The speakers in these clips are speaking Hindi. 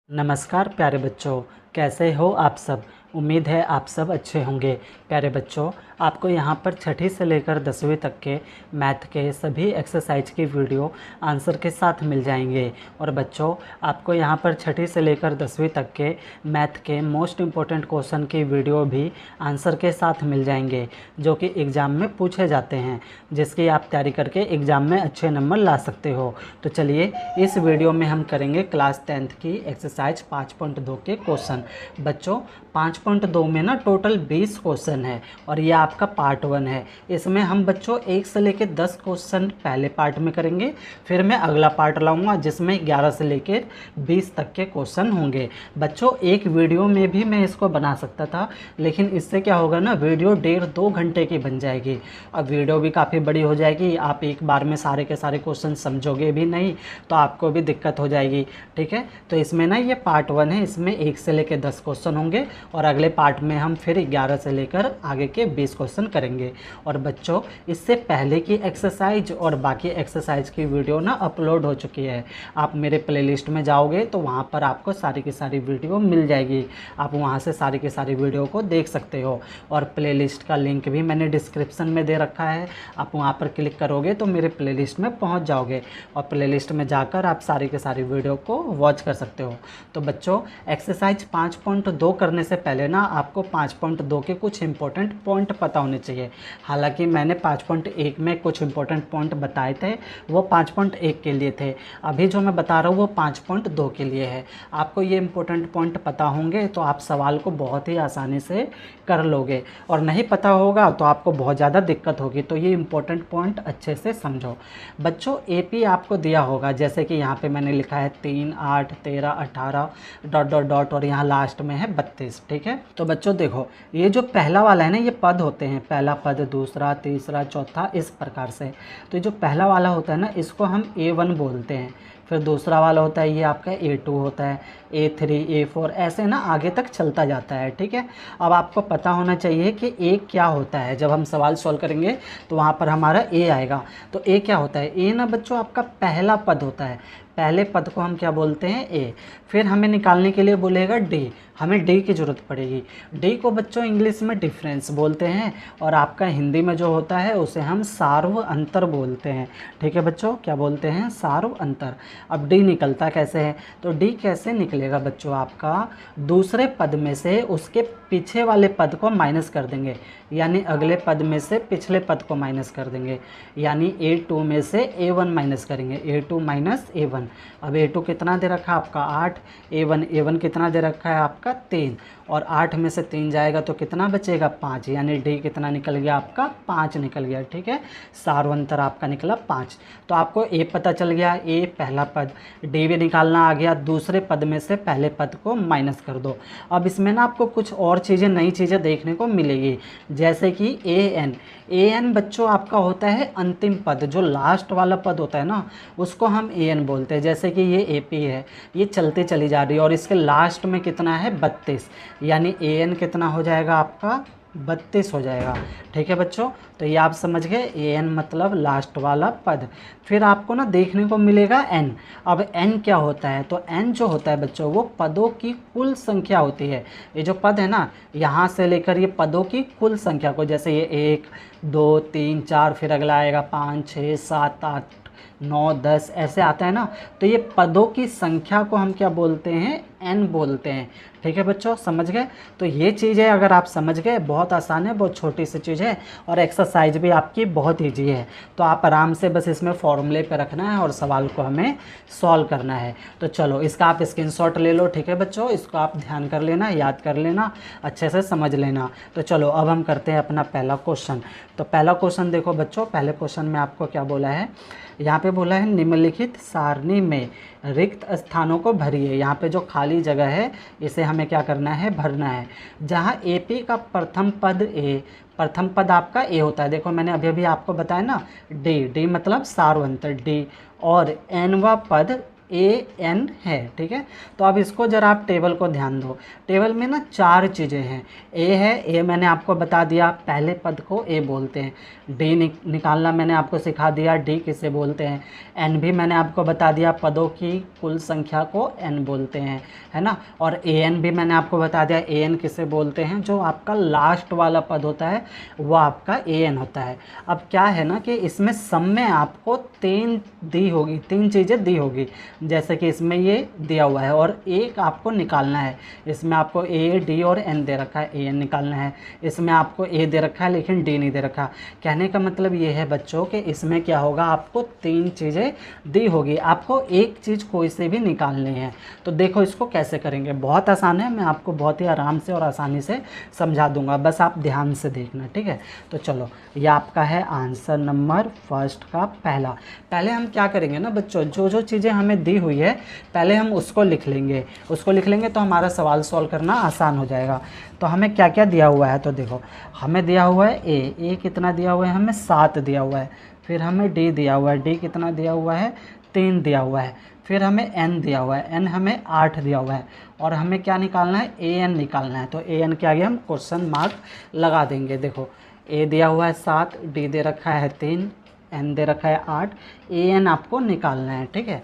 नमस्कार प्यारे बच्चों, कैसे हो आप सब। उम्मीद है आप सब अच्छे होंगे। प्यारे बच्चों, आपको यहाँ पर छठी से लेकर 10वीं तक के मैथ के सभी एक्सरसाइज की वीडियो आंसर के साथ मिल जाएंगे। और बच्चों, आपको यहाँ पर छठी से लेकर 10वीं तक के मैथ के मोस्ट इम्पोर्टेंट क्वेश्चन की वीडियो भी आंसर के साथ मिल जाएंगे, जो कि एग्ज़ाम में पूछे जाते हैं, जिसकी आप तैयारी करके एग्ज़ाम में अच्छे नंबर ला सकते हो। तो चलिए, इस वीडियो में हम करेंगे क्लास 10th की एक्सरसाइज 5.2 के क्वेश्चन। बच्चों, 5.2 में ना टोटल 20 क्वेश्चन है और ये आपका पार्ट 1 है। इसमें हम बच्चों 1 से लेकर 10 क्वेश्चन पहले पार्ट में करेंगे, फिर मैं अगला पार्ट लाऊंगा जिसमें 11 से लेकर 20 तक के क्वेश्चन होंगे। बच्चों, एक वीडियो में भी मैं इसको बना सकता था, लेकिन इससे क्या होगा ना, वीडियो 1.5-2 घंटे की बन जाएगी। अब वीडियो भी काफ़ी बड़ी हो जाएगी, आप एक बार में सारे के सारे क्वेश्चन समझोगे भी नहीं तो आपको भी दिक्कत हो जाएगी। ठीक है, तो इसमें ना ये पार्ट 1 है, इसमें 1 से लेकर 10 क्वेश्चन होंगे और अगले पार्ट में हम फिर 11 से लेकर आगे के 20 क्वेश्चन करेंगे। और बच्चों, इससे पहले की एक्सरसाइज और बाकी एक्सरसाइज की वीडियो ना अपलोड हो चुकी है। आप मेरे प्लेलिस्ट में जाओगे तो वहाँ पर आपको सारी की सारी वीडियो मिल जाएगी, आप वहाँ से सारी की सारी वीडियो को देख सकते हो। और प्लेलिस्ट का लिंक भी मैंने डिस्क्रिप्शन में दे रखा है, आप वहाँ पर क्लिक करोगे तो मेरे प्लेलिस्ट में पहुँच जाओगे और प्लेलिस्ट में जाकर आप सारी के सारी वीडियो को वॉच कर सकते हो। तो बच्चों, एक्सरसाइज 5.2 करने से पहले ना आपको 5.2 के कुछ इंपॉर्टेंट पॉइंट पता होने चाहिए। हालांकि मैंने 5.1 में कुछ इंपॉर्टेंट पॉइंट बताए थे, वो 5.1 के लिए थे। अभी जो मैं बता रहा हूँ वो 5.2 के लिए है। आपको ये इंपॉर्टेंट पॉइंट पता होंगे तो आप सवाल को बहुत ही आसानी से कर लोगे, और नहीं पता होगा तो आपको बहुत ज़्यादा दिक्कत होगी। तो ये इंपॉर्टेंट पॉइंट अच्छे से समझो। बच्चों, एपी आपको दिया होगा, जैसे कि यहाँ पे मैंने लिखा है 3, 8, 13, 18 डॉट डॉट डॉट और यहाँ लास्ट में है 32। ठीक है, तो बच्चों देखो, ये जो पहला वाला है ना, ये पद होते हैं, पहला पद, दूसरा, तीसरा, चौथा, इस प्रकार से। तो ये जो पहला वाला होता है ना, इसको हम A1 बोलते हैं। फिर दूसरा वाला होता है ये आपका A2 होता है, A3, A4, ऐसे ना आगे तक चलता जाता है। ठीक है, अब आपको पता होना चाहिए कि A क्या होता है। जब हम सवाल सॉल्व करेंगे तो वहाँ पर हमारा A आएगा। तो A क्या होता है? A ना बच्चों आपका पहला पद होता है, पहले पद को हम क्या बोलते हैं? A। फिर हमें निकालने के लिए बोलेगा D, हमें D की ज़रूरत पड़ेगी। D को बच्चों इंग्लिश में डिफरेंस बोलते हैं और आपका हिंदी में जो होता है उसे हम सार्व अंतर बोलते हैं। ठीक है बच्चों, क्या बोलते हैं? सार्व अंतर। अब D निकलता कैसे है? तो D कैसे निकलेगा बच्चों? आपका दूसरे पद में से उसके पीछे वाले पद को माइनस कर देंगे, यानी अगले पद में से पिछले पद को माइनस कर देंगे, यानी A2 में से A1 माइनस करेंगे, A2 माइनस A1। अब A2 कितना दे रखा है आपका? 8। A1 कितना दे रखा है आपका? 3। और 8 में से 3 जाएगा तो कितना बचेगा? 5, यानी D कितना निकल गया आपका? 5 निकल गया। ठीक है, सार्वंतर आपका निकला 5। तो आपको A पता चल गया, A पहला पद। D भी निकालना आ गया, दूसरे पद में से पहले पद को माइनस कर दो। अब इसमें ना आपको कुछ और चीज़ें, नई चीज़ें देखने को मिलेगी, जैसे कि AN बच्चों आपका होता है अंतिम पद, जो लास्ट वाला पद होता है ना, उसको हम AN बोलते हैं। जैसे कि ये AP है, ये चलते चली जा रही है और इसके लास्ट में कितना है? 32, यानी AN कितना हो जाएगा आपका? 32 हो जाएगा। ठीक है बच्चों, तो ये आप समझ गए, AN मतलब लास्ट वाला पद। फिर आपको ना देखने को मिलेगा N। अब N क्या होता है? तो N जो होता है बच्चों, वो पदों की कुल संख्या होती है। ये जो पद है ना, यहाँ से लेकर ये पदों की कुल संख्या को, जैसे ये 1, 2, 3, 4, फिर अगला आएगा 5, 6, 7, 8, 9, 10, ऐसे आता है ना, तो ये पदों की संख्या को हम क्या बोलते हैं? N बोलते हैं। ठीक है बच्चों, समझ गए? तो ये चीज़ है, अगर आप समझ गए, बहुत आसान है, बहुत छोटी सी चीज़ है और एक्सरसाइज भी आपकी बहुत ईजी है। तो आप आराम से बस इसमें फॉर्मूले पे रखना है और सवाल को हमें सॉल्व करना है। तो चलो, इसका आप स्क्रीनशॉट ले लो। ठीक है बच्चों, इसको आप ध्यान कर लेना, याद कर लेना, अच्छे से समझ लेना। तो चलो, अब हम करते हैं अपना पहला क्वेश्चन। तो पहला क्वेश्चन देखो बच्चों, पहले क्वेश्चन में आपको क्या बोला है? यहाँ पे बोला है निम्नलिखित सारणी में रिक्त स्थानों को भरिए। यहाँ पे जो खाली जगह है इसे हमें क्या करना है? भरना है। जहाँ AP का प्रथम पद A, प्रथम पद आपका A होता है। देखो, मैंने अभी अभी आपको बताया ना, D मतलब सार्वंतर D, और Nवा पद AN है, ठीक है। तो अब इसको जरा आप टेबल को ध्यान दो। टेबल में ना 4 चीज़ें हैं। A है, A मैंने आपको बता दिया, पहले पद को A बोलते हैं। D निकालना मैंने आपको सिखा दिया, D किसे बोलते हैं। N भी मैंने आपको बता दिया, पदों की कुल संख्या को N बोलते हैं, है ना। और AN भी मैंने आपको बता दिया, AN किसे बोलते हैं, जो आपका लास्ट वाला पद होता है वो आपका AN होता है। अब क्या है ना कि इसमें सम में आपको 3 दी होगी, 3 चीज़ें दी होगी, जैसे कि इसमें ये दिया हुआ है और एक आपको निकालना है। इसमें आपको A, D और N दे रखा है, AN निकालना है। इसमें आपको A दे रखा है लेकिन D नहीं दे रखा। कहने का मतलब ये है बच्चों कि इसमें क्या होगा, आपको 3 चीज़ें दी होगी, आपको एक चीज़ कोई से भी निकालनी है। तो देखो इसको कैसे करेंगे, बहुत आसान है, मैं आपको बहुत ही आराम से और आसानी से समझा दूंगा, बस आप ध्यान से देखना, ठीक है। तो चलो ये आपका है आंसर नंबर फर्स्ट का पहला। पहले हम क्या करेंगे ना बच्चों, जो जो चीज़ें हमें दी हुई है पहले हम उसको लिख लेंगे। उसको लिख लेंगे तो हमारा सवाल सॉल्व करना आसान हो जाएगा। तो हमें क्या क्या दिया हुआ है, तो देखो हमें दिया हुआ है ए कितना दिया हुआ है, हमें 7 दिया हुआ है। फिर हमें डी दिया हुआ है, डी कितना दिया हुआ है, 3 दिया हुआ है। फिर हमें एन दिया हुआ है, एन हमें 8 दिया हुआ है। और हमें क्या निकालना है, ए एन निकालना है। तो ए एन के आगे हम क्वेश्चन मार्क लगा देंगे। देखो ए दिया हुआ है 7, डी दे रखा है 3, एन दे रखा है 8, ए एन आपको निकालना है, ठीक है।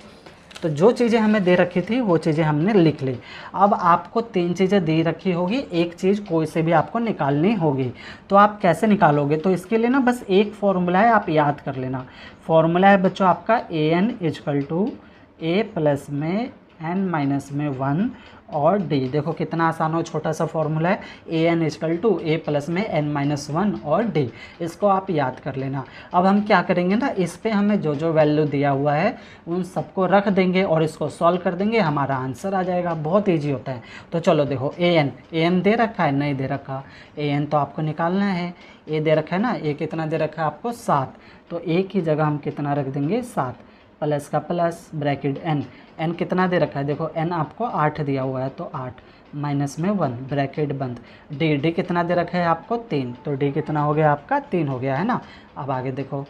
तो जो चीज़ें हमें दे रखी थी वो चीज़ें हमने लिख ली। अब आपको 3 चीज़ें दे रखी होगी, एक चीज़ कोई से भी आपको निकालनी होगी। तो आप कैसे निकालोगे, तो इसके लिए ना बस एक फॉर्मूला है, आप याद कर लेना। फॉर्मूला है बच्चों आपका a n equal to A plus में एन माइनस में 1 और डी। देखो कितना आसान हो, छोटा सा फॉर्मूला है, a n equal to A plus में एन माइनस 1 और डी। इसको आप याद कर लेना। अब हम क्या करेंगे ना, इस पे हमें जो जो वैल्यू दिया हुआ है उन सबको रख देंगे और इसको सॉल्व कर देंगे, हमारा आंसर आ जाएगा। बहुत ईजी होता है। तो चलो देखो ए एन दे रखा है, नहीं दे रखा, ए एन तो आपको निकालना है। ए दे रखा है ना, ए कितना दे रखा है आपको 7, तो ए की जगह हम कितना रख देंगे 7, प्लस का प्लस ब्रैकेट एन, एन कितना दे रखा है, देखो एन आपको 8 दिया हुआ है, तो 8 माइनस में 1 ब्रैकेट बंद। डी, डी कितना दे रखा है आपको 3, तो डी कितना हो गया आपका 3 हो गया, है ना। अब आगे देखो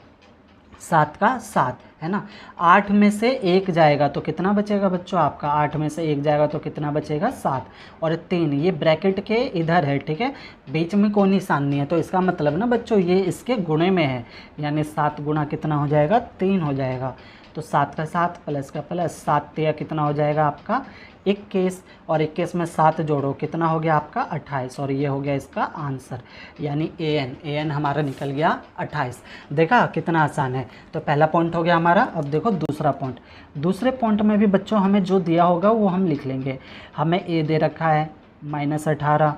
7 का 7 है ना, 8 में से 1 जाएगा तो कितना बचेगा बच्चों आपका, 8 में से 1 जाएगा तो कितना बचेगा 7 और 3, ये ब्रैकेट के इधर है, ठीक है, बीच में कोई निशान नहीं है। तो इसका मतलब ना बच्चों ये इसके गुणे में है, यानी 7 गुना कितना हो जाएगा 3 हो जाएगा। तो 7 का 7 प्लस का प्लस, 7 तिया कितना हो जाएगा आपका 21 और 21 में 7 जोड़ो कितना हो गया आपका 28 और ये हो गया इसका आंसर, यानी ए एन हमारा निकल गया 28। देखा कितना आसान है। तो पहला पॉइंट हो गया हमारा। अब देखो दूसरा पॉइंट। दूसरे पॉइंट में भी बच्चों हमें जो दिया होगा वो हम लिख लेंगे। हमें ए दे रखा है -18,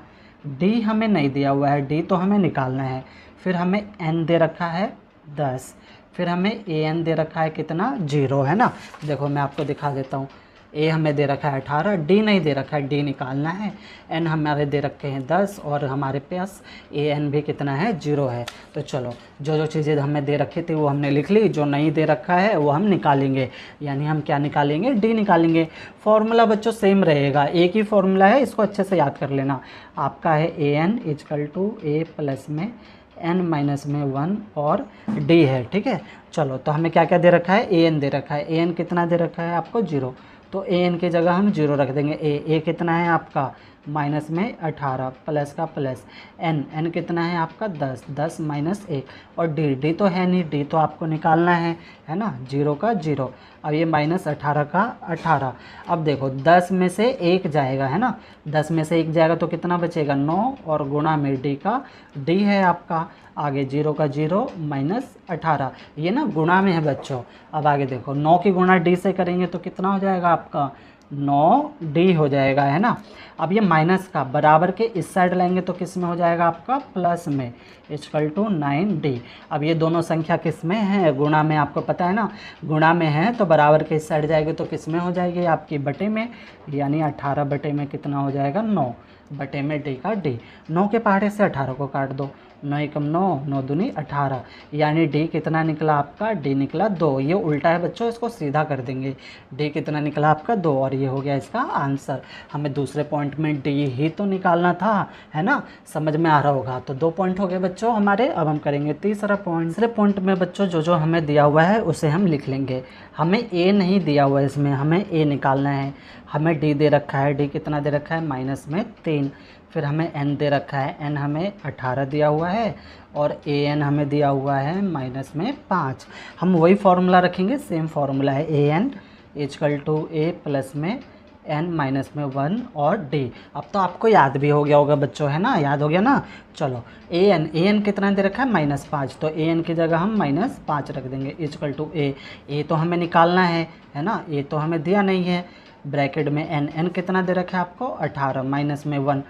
डी हमें नहीं दिया हुआ है, डी तो हमें निकालना है। फिर हमें एन दे रखा है 10, फिर हमें ए एन दे रखा है कितना 0, है ना। देखो मैं आपको दिखा देता हूँ, ए हमें दे रखा है 18, डी नहीं दे रखा है, डी निकालना है। एन हमारे दे रखे हैं 10 और हमारे पास ए एन भी कितना है 0 है। तो चलो जो जो चीज़ें हमें दे रखी थी वो हमने लिख ली, जो नहीं दे रखा है वो हम निकालेंगे, यानी हम क्या निकालेंगे, डी निकालेंगे। फॉर्मूला बच्चों सेम रहेगा, एक ही फॉर्मूला है, इसको अच्छे से याद कर लेना। आपका है a n equal to A plus में एन माइनस में 1 और डी है, ठीक है। चलो तो हमें क्या क्या दे रखा है, ए एन दे रखा है, ए एन कितना दे रखा है आपको 0, तो ए एन की जगह हम 0 रख देंगे। ए कितना है आपका माइनस में 18 प्लस का प्लस, एन कितना है आपका 10 माइनस 1 और डी तो है नहीं, डी तो आपको निकालना है ना, 0 का 0। अब ये -18 का 18। अब देखो 10 में से 1 जाएगा, है ना, 10 में से 1 जाएगा तो कितना बचेगा 9 और गुणा में डी का, डी है आपका आगे 0 का 0 -18, ये ना गुणा में है बच्चों। अब आगे देखो 9 की गुणा डी से करेंगे तो कितना हो जाएगा आपका 9D हो जाएगा, है ना। अब ये माइनस का बराबर के इस साइड लाएंगे तो किस में हो जाएगा आपका प्लस में, इक्वल टू 9D। अब ये दोनों संख्या किस में है, गुणा में, आपको पता है ना, गुणा में है तो बराबर के इस साइड जाएगी तो किस में हो जाएगी आपकी बटे में, यानी 18 बटे में कितना हो जाएगा 9 बटे में डी का डी। 9 के पहाड़े से 18 को काट दो 9 एकम 9, 9 दूनी 18, यानी डी कितना निकला आपका, डी निकला 2। ये उल्टा है बच्चों, इसको सीधा कर देंगे। डी कितना निकला आपका 2, और ये हो गया इसका आंसर। हमें दूसरे पॉइंट में डी ही तो निकालना था, है ना, समझ में आ रहा होगा। तो 2 पॉइंट हो गए बच्चों हमारे। अब हम करेंगे तीसरा पॉइंट। तीसरे पॉइंट में बच्चों जो जो हमें दिया हुआ है उसे हम लिख लेंगे। हमें ए नहीं दिया हुआ है, इसमें हमें ए निकालना है। हमें डी दे रखा है, डी कितना दे रखा है, माइनस में 3। फिर हमें एन दे रखा है, एन हमें 18 दिया हुआ है, और ए एन हमें दिया हुआ है माइनस में 5। हम वही फार्मूला रखेंगे, सेम फार्मूला है, a n equal to A plus में एन माइनस में 1 और डी। अब तो आपको याद भी हो गया होगा बच्चों, है ना, याद हो गया ना। चलो ए एन कितना दे रखा है, -5, तो ए एन की जगह हम -5 रख देंगे इजकल टू ए तो हमें निकालना है ना, ए तो हमें दिया नहीं है। ब्रैकेट में एन कितना दे रखा है आपको, 18 माइनस में 1,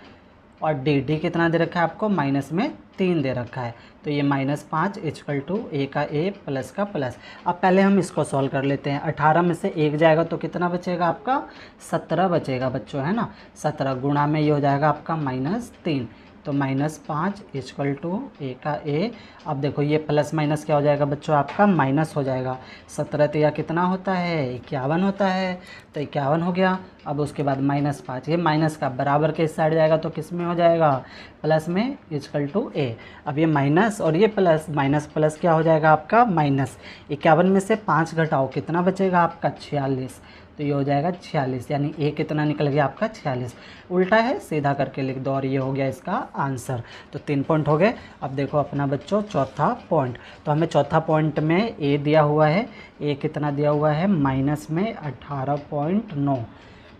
और डी कितना दे रखा है आपको, माइनस में 3 दे रखा है। तो ये -5 इजकल टू ए का ए प्लस का प्लस। अब पहले हम इसको सॉल्व कर लेते हैं। 18 में से 1 जाएगा तो कितना बचेगा आपका, 17 बचेगा बच्चों, है ना। 17 गुणा में ये हो जाएगा आपका -3, तो -5 इजकल टू ए का ए। अब देखो ये प्लस माइनस क्या हो जाएगा बच्चों, आपका माइनस हो जाएगा। 17 तिया कितना होता है, 51 होता है, तो 51 हो गया। अब उसके बाद -5, ये माइनस का बराबर के इस साइड जाएगा तो किस में हो जाएगा, प्लस में इजकल टू ए। अब ये माइनस और ये प्लस, माइनस प्लस क्या हो जाएगा आपका माइनस। 51 में से 5 घटाओ, कितना बचेगा आपका 46, तो ये हो जाएगा 46, यानी ए कितना निकल गया आपका 46। उल्टा है, सीधा करके लिख दो, और ये हो गया इसका आंसर। तो 3 पॉइंट हो गए। अब देखो अपना बच्चों चौथा पॉइंट। तो हमें चौथा पॉइंट में ए दिया हुआ है, ए कितना दिया हुआ है, माइनस में 18.9।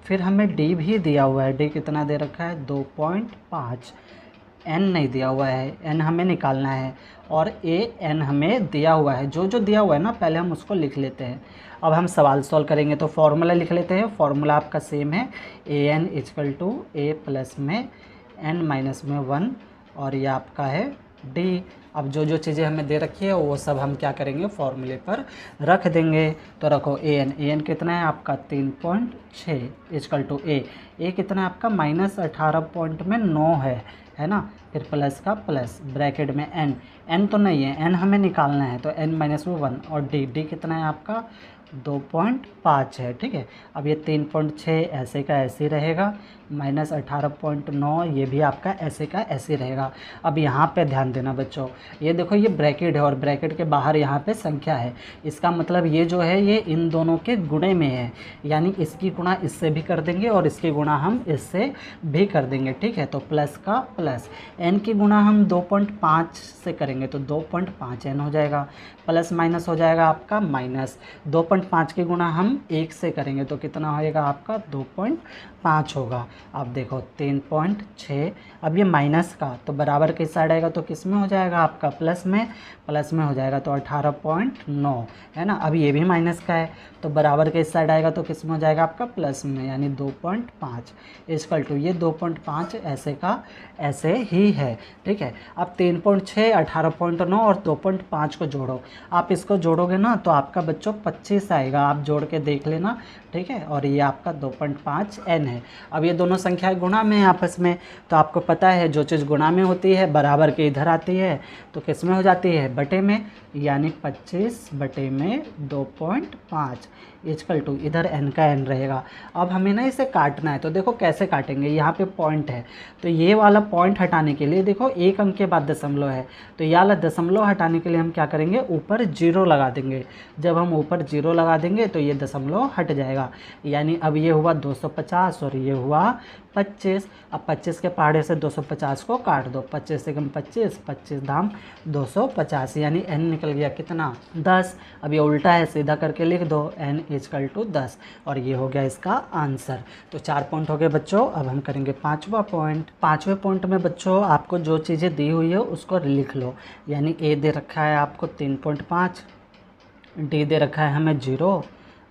फिर हमें डी भी दिया हुआ है, डी कितना दे रखा है, 2.5। एन नहीं दिया हुआ है, एन हमें निकालना है, और ए एन हमें दिया हुआ है। जो जो दिया हुआ है ना पहले हम उसको लिख लेते हैं। अब हम सवाल सॉल्व करेंगे, तो फॉर्मूला लिख लेते हैं। फॉर्मूला आपका सेम है, a n equal to A plus में एन माइनस में 1, और ये आपका है डी। अब जो जो चीज़ें हमें दे रखी है वो सब हम क्या करेंगे, फॉर्मूले पर रख देंगे। तो रखो ए एन कितना है आपका 3.6 इजकल टू ए कितना है आपका -18.9 है ना। फिर प्लस का प्लस, ब्रैकेट में एन तो नहीं है, एन हमें निकालना है, तो एन माइनस में 1, और डी कितना है आपका 2.5 है, ठीक है। अब ये 3.6 ऐसे का ऐसे ही रहेगा, -18.9 ये भी आपका ऐसे का ऐसे ही रहेगा। अब यहाँ पे ध्यान देना बच्चों, ये देखो ये ब्रैकेट है और ब्रैकेट के बाहर यहाँ पे संख्या है। इसका मतलब ये जो है ये इन दोनों के गुणे में है, यानी इसकी गुणा इससे भी कर देंगे और इसकी गुणा हम इससे भी कर देंगे, ठीक है। तो प्लस का प्लस, एन की गुणा हम 2.5 से करेंगे तो 2.5 एन हो जाएगा, प्लस माइनस हो जाएगा आपका माइनस। 2.5 की गुणा हम 1 से करेंगे तो कितना होएगा आपका 2.5 होगा। अब देखो 3.6, अब ये माइनस का तो बराबर किस साइड आएगा तो किस में हो जाएगा आपका प्लस में हो जाएगा, तो 18.9 है ना। अब ये भी माइनस का है तो बराबर के इस साइड आएगा तो किस में हो जाएगा आपका प्लस में, यानी 2.5 इजकल टू ये 2.5 ऐसे का ऐसे ही है, ठीक है। अब 3.6, 18.9 और 2.5 को जोड़ो, आप इसको जोड़ोगे ना तो आपका बच्चों 25 आएगा, आप जोड़ के देख लेना, ठीक है। और ये आपका 2.5 एन है। अब ये दोनों संख्याएं गुणा में आपस में, तो आपको पता है जो चीज़ गुणा में होती है बराबर के इधर आती है तो किस में हो जाती है, बटे में, यानी 25 बटे में 2.5 इजकल टू इधर एन का एन रहेगा। अब हमें ना इसे काटना है, तो देखो कैसे काटेंगे, यहाँ पे पॉइंट है तो ये वाला पॉइंट हटाने के लिए देखो एक अंक के बाद दशमलव है, तो ये वाला दशमलव हटाने के लिए हम क्या करेंगे, ऊपर 0 लगा देंगे। जब हम ऊपर 0 लगा देंगे तो ये दशमलव हट जाएगा, यानी अब ये हुआ 250 और ये हुआ 25। अब 25 के पहाड़े से 250 को काट दो, 25 से कम 25, 25 धाम 250, यानी n निकल गया कितना 10। अब ये उल्टा है, सीधा करके लिख दो n इजकल टू 10, और ये हो गया इसका आंसर। तो 4 पॉइंट हो गए बच्चों। अब हम करेंगे 5वां पॉइंट। 5वें पॉइंट में बच्चों आपको जो चीज़ें दी हुई है उसको लिख लो, यानी ए दे रखा है आपको 3.5, डी दे रखा है हमें 0,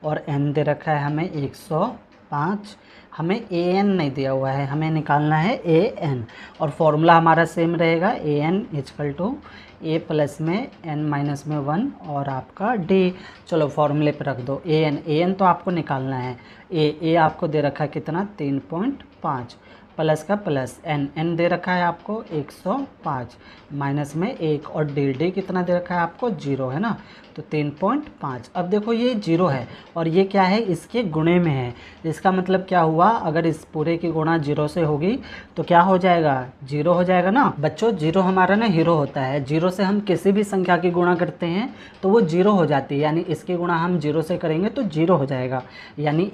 और एन दे रखा है हमें 105। हमें ए एन नहीं दिया हुआ है, हमें निकालना है ए एन, और फॉर्मूला हमारा सेम रहेगा, a n equal to A plus में एन माइनस में 1 और आपका डी। चलो फॉर्मूले पर रख दो ए एन तो आपको निकालना है, ए आपको दे रखा है कितना 3.5, प्लस का प्लस एन, एन दे रखा है आपको 105, माइनस में 1 और डी कितना दे रखा है आपको 0 है ना, तो 3.5। अब देखो ये 0 है और ये क्या है, इसके गुणे में है। इसका मतलब क्या हुआ, अगर इस पूरे की गुणा 0 से होगी तो क्या हो जाएगा, 0 हो जाएगा ना बच्चों। 0 हमारा ना हीरो होता है, 0 से हम किसी भी संख्या की गुणा करते हैं तो वो 0 हो जाती है, यानी इसकी गुणा हम 0 से करेंगे तो 0 हो जाएगा। यानी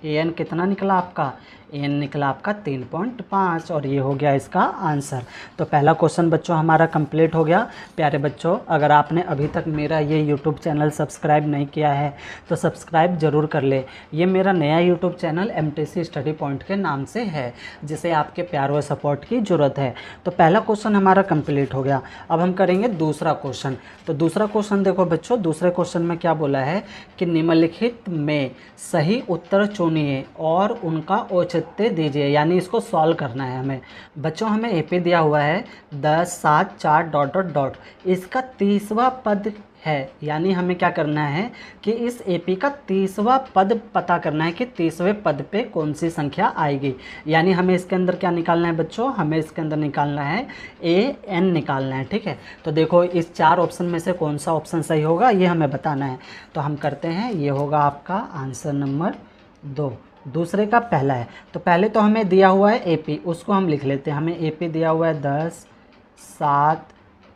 an कितना निकला आपका, एन निकला आपका 3.5 और ये हो गया इसका आंसर। तो पहला क्वेश्चन बच्चों हमारा कंप्लीट हो गया। प्यारे बच्चों, अगर आपने अभी तक मेरा ये यूट्यूब चैनल सब्सक्राइब नहीं किया है तो सब्सक्राइब ज़रूर कर ले। ये मेरा नया YouTube channel MTC study point के नाम से है, जिसे आपके प्यार व सपोर्ट की ज़रूरत है। तो पहला क्वेश्चन हमारा कंप्लीट हो गया। अब हम करेंगे दूसरा क्वेश्चन। तो दूसरा क्वेश्चन देखो बच्चों, दूसरे क्वेश्चन में क्या बोला है कि निम्नलिखित में सही उत्तर चुनिए और उनका औचित्य दीजिए, यानी इसको सॉल्व करना है हमें। बच्चों हमें AP दिया हुआ है 10, 7, 4 डॉट डॉट डॉट, इसका 30वां पद है, यानी हमें क्या करना है कि इस AP का 30वां पद पता करना है कि 30वें पद पे कौन सी संख्या आएगी। यानी हमें इसके अंदर क्या निकालना है बच्चों, हमें इसके अंदर निकालना है AN निकालना है, ठीक है। तो देखो इस 4 ऑप्शन में से कौन सा ऑप्शन सही होगा ये हमें बताना है। तो हम करते हैं, ये होगा आपका आंसर नंबर 2, दूसरे का पहला है। तो पहले तो हमें दिया हुआ है AP, उसको हम लिख लेते हैं। हमें AP दिया हुआ है 10, 7,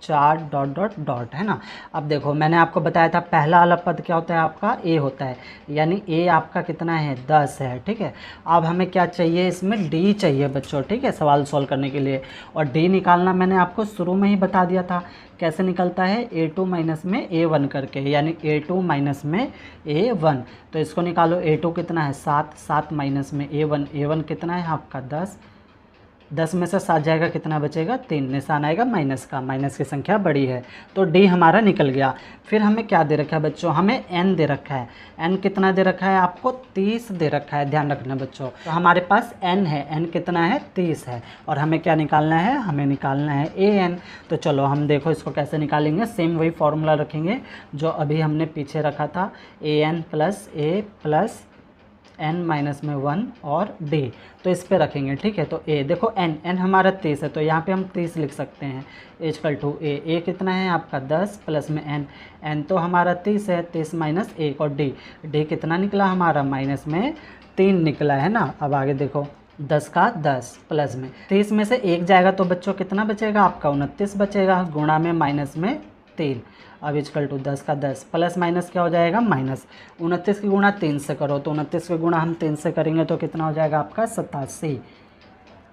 4 डॉट डॉट डॉट, है ना। अब देखो मैंने आपको बताया था पहला वाला पद क्या होता है आपका, A होता है, यानी A आपका कितना है 10 है, ठीक है। अब हमें क्या चाहिए, इसमें D चाहिए बच्चों, ठीक है, सवाल सॉल्व करने के लिए। और D निकालना मैंने आपको शुरू में ही बता दिया था, कैसे निकलता है, A2 माइनस में A1 करके, यानी A2 माइनस में A1। तो इसको निकालो, A2 कितना है 7, 7 माइनस में A1, A1 कितना है आपका 10, 10 में से 7 जाएगा, कितना बचेगा 3, निशान आएगा माइनस का, माइनस की संख्या बड़ी है, तो D हमारा निकल गया। फिर हमें क्या दे रखा है बच्चों, हमें N दे रखा है। N कितना दे रखा है आपको, 30 दे रखा है, ध्यान रखना बच्चों। तो हमारे पास N है, N कितना है 30 है, और हमें क्या निकालना है, हमें निकालना है AN। तो चलो हम देखो इसको कैसे निकालेंगे, सेम वही फॉर्मूला रखेंगे जो अभी हमने पीछे रखा था, AN plus A plus n minus में 1 और D, तो इस पे रखेंगे, ठीक है। तो A देखो n हमारा 30 है, तो यहाँ पे हम 30 लिख सकते हैं, इक्वल टू A कितना है आपका 10 प्लस में n तो हमारा 30 है, 30 माइनस 1 और D कितना निकला हमारा माइनस में 3 निकला है ना। अब आगे देखो 10 का 10 प्लस में 30 में से 1 जाएगा तो बच्चों कितना बचेगा आपका 29 बचेगा, गुणा में माइनस में 3। अब इक्वल टू 10 का 10 प्लस माइनस क्या हो जाएगा माइनस, 29 की गुणा 3 से करो, तो 29 की गुणा हम 3 से करेंगे तो कितना हो जाएगा आपका 87।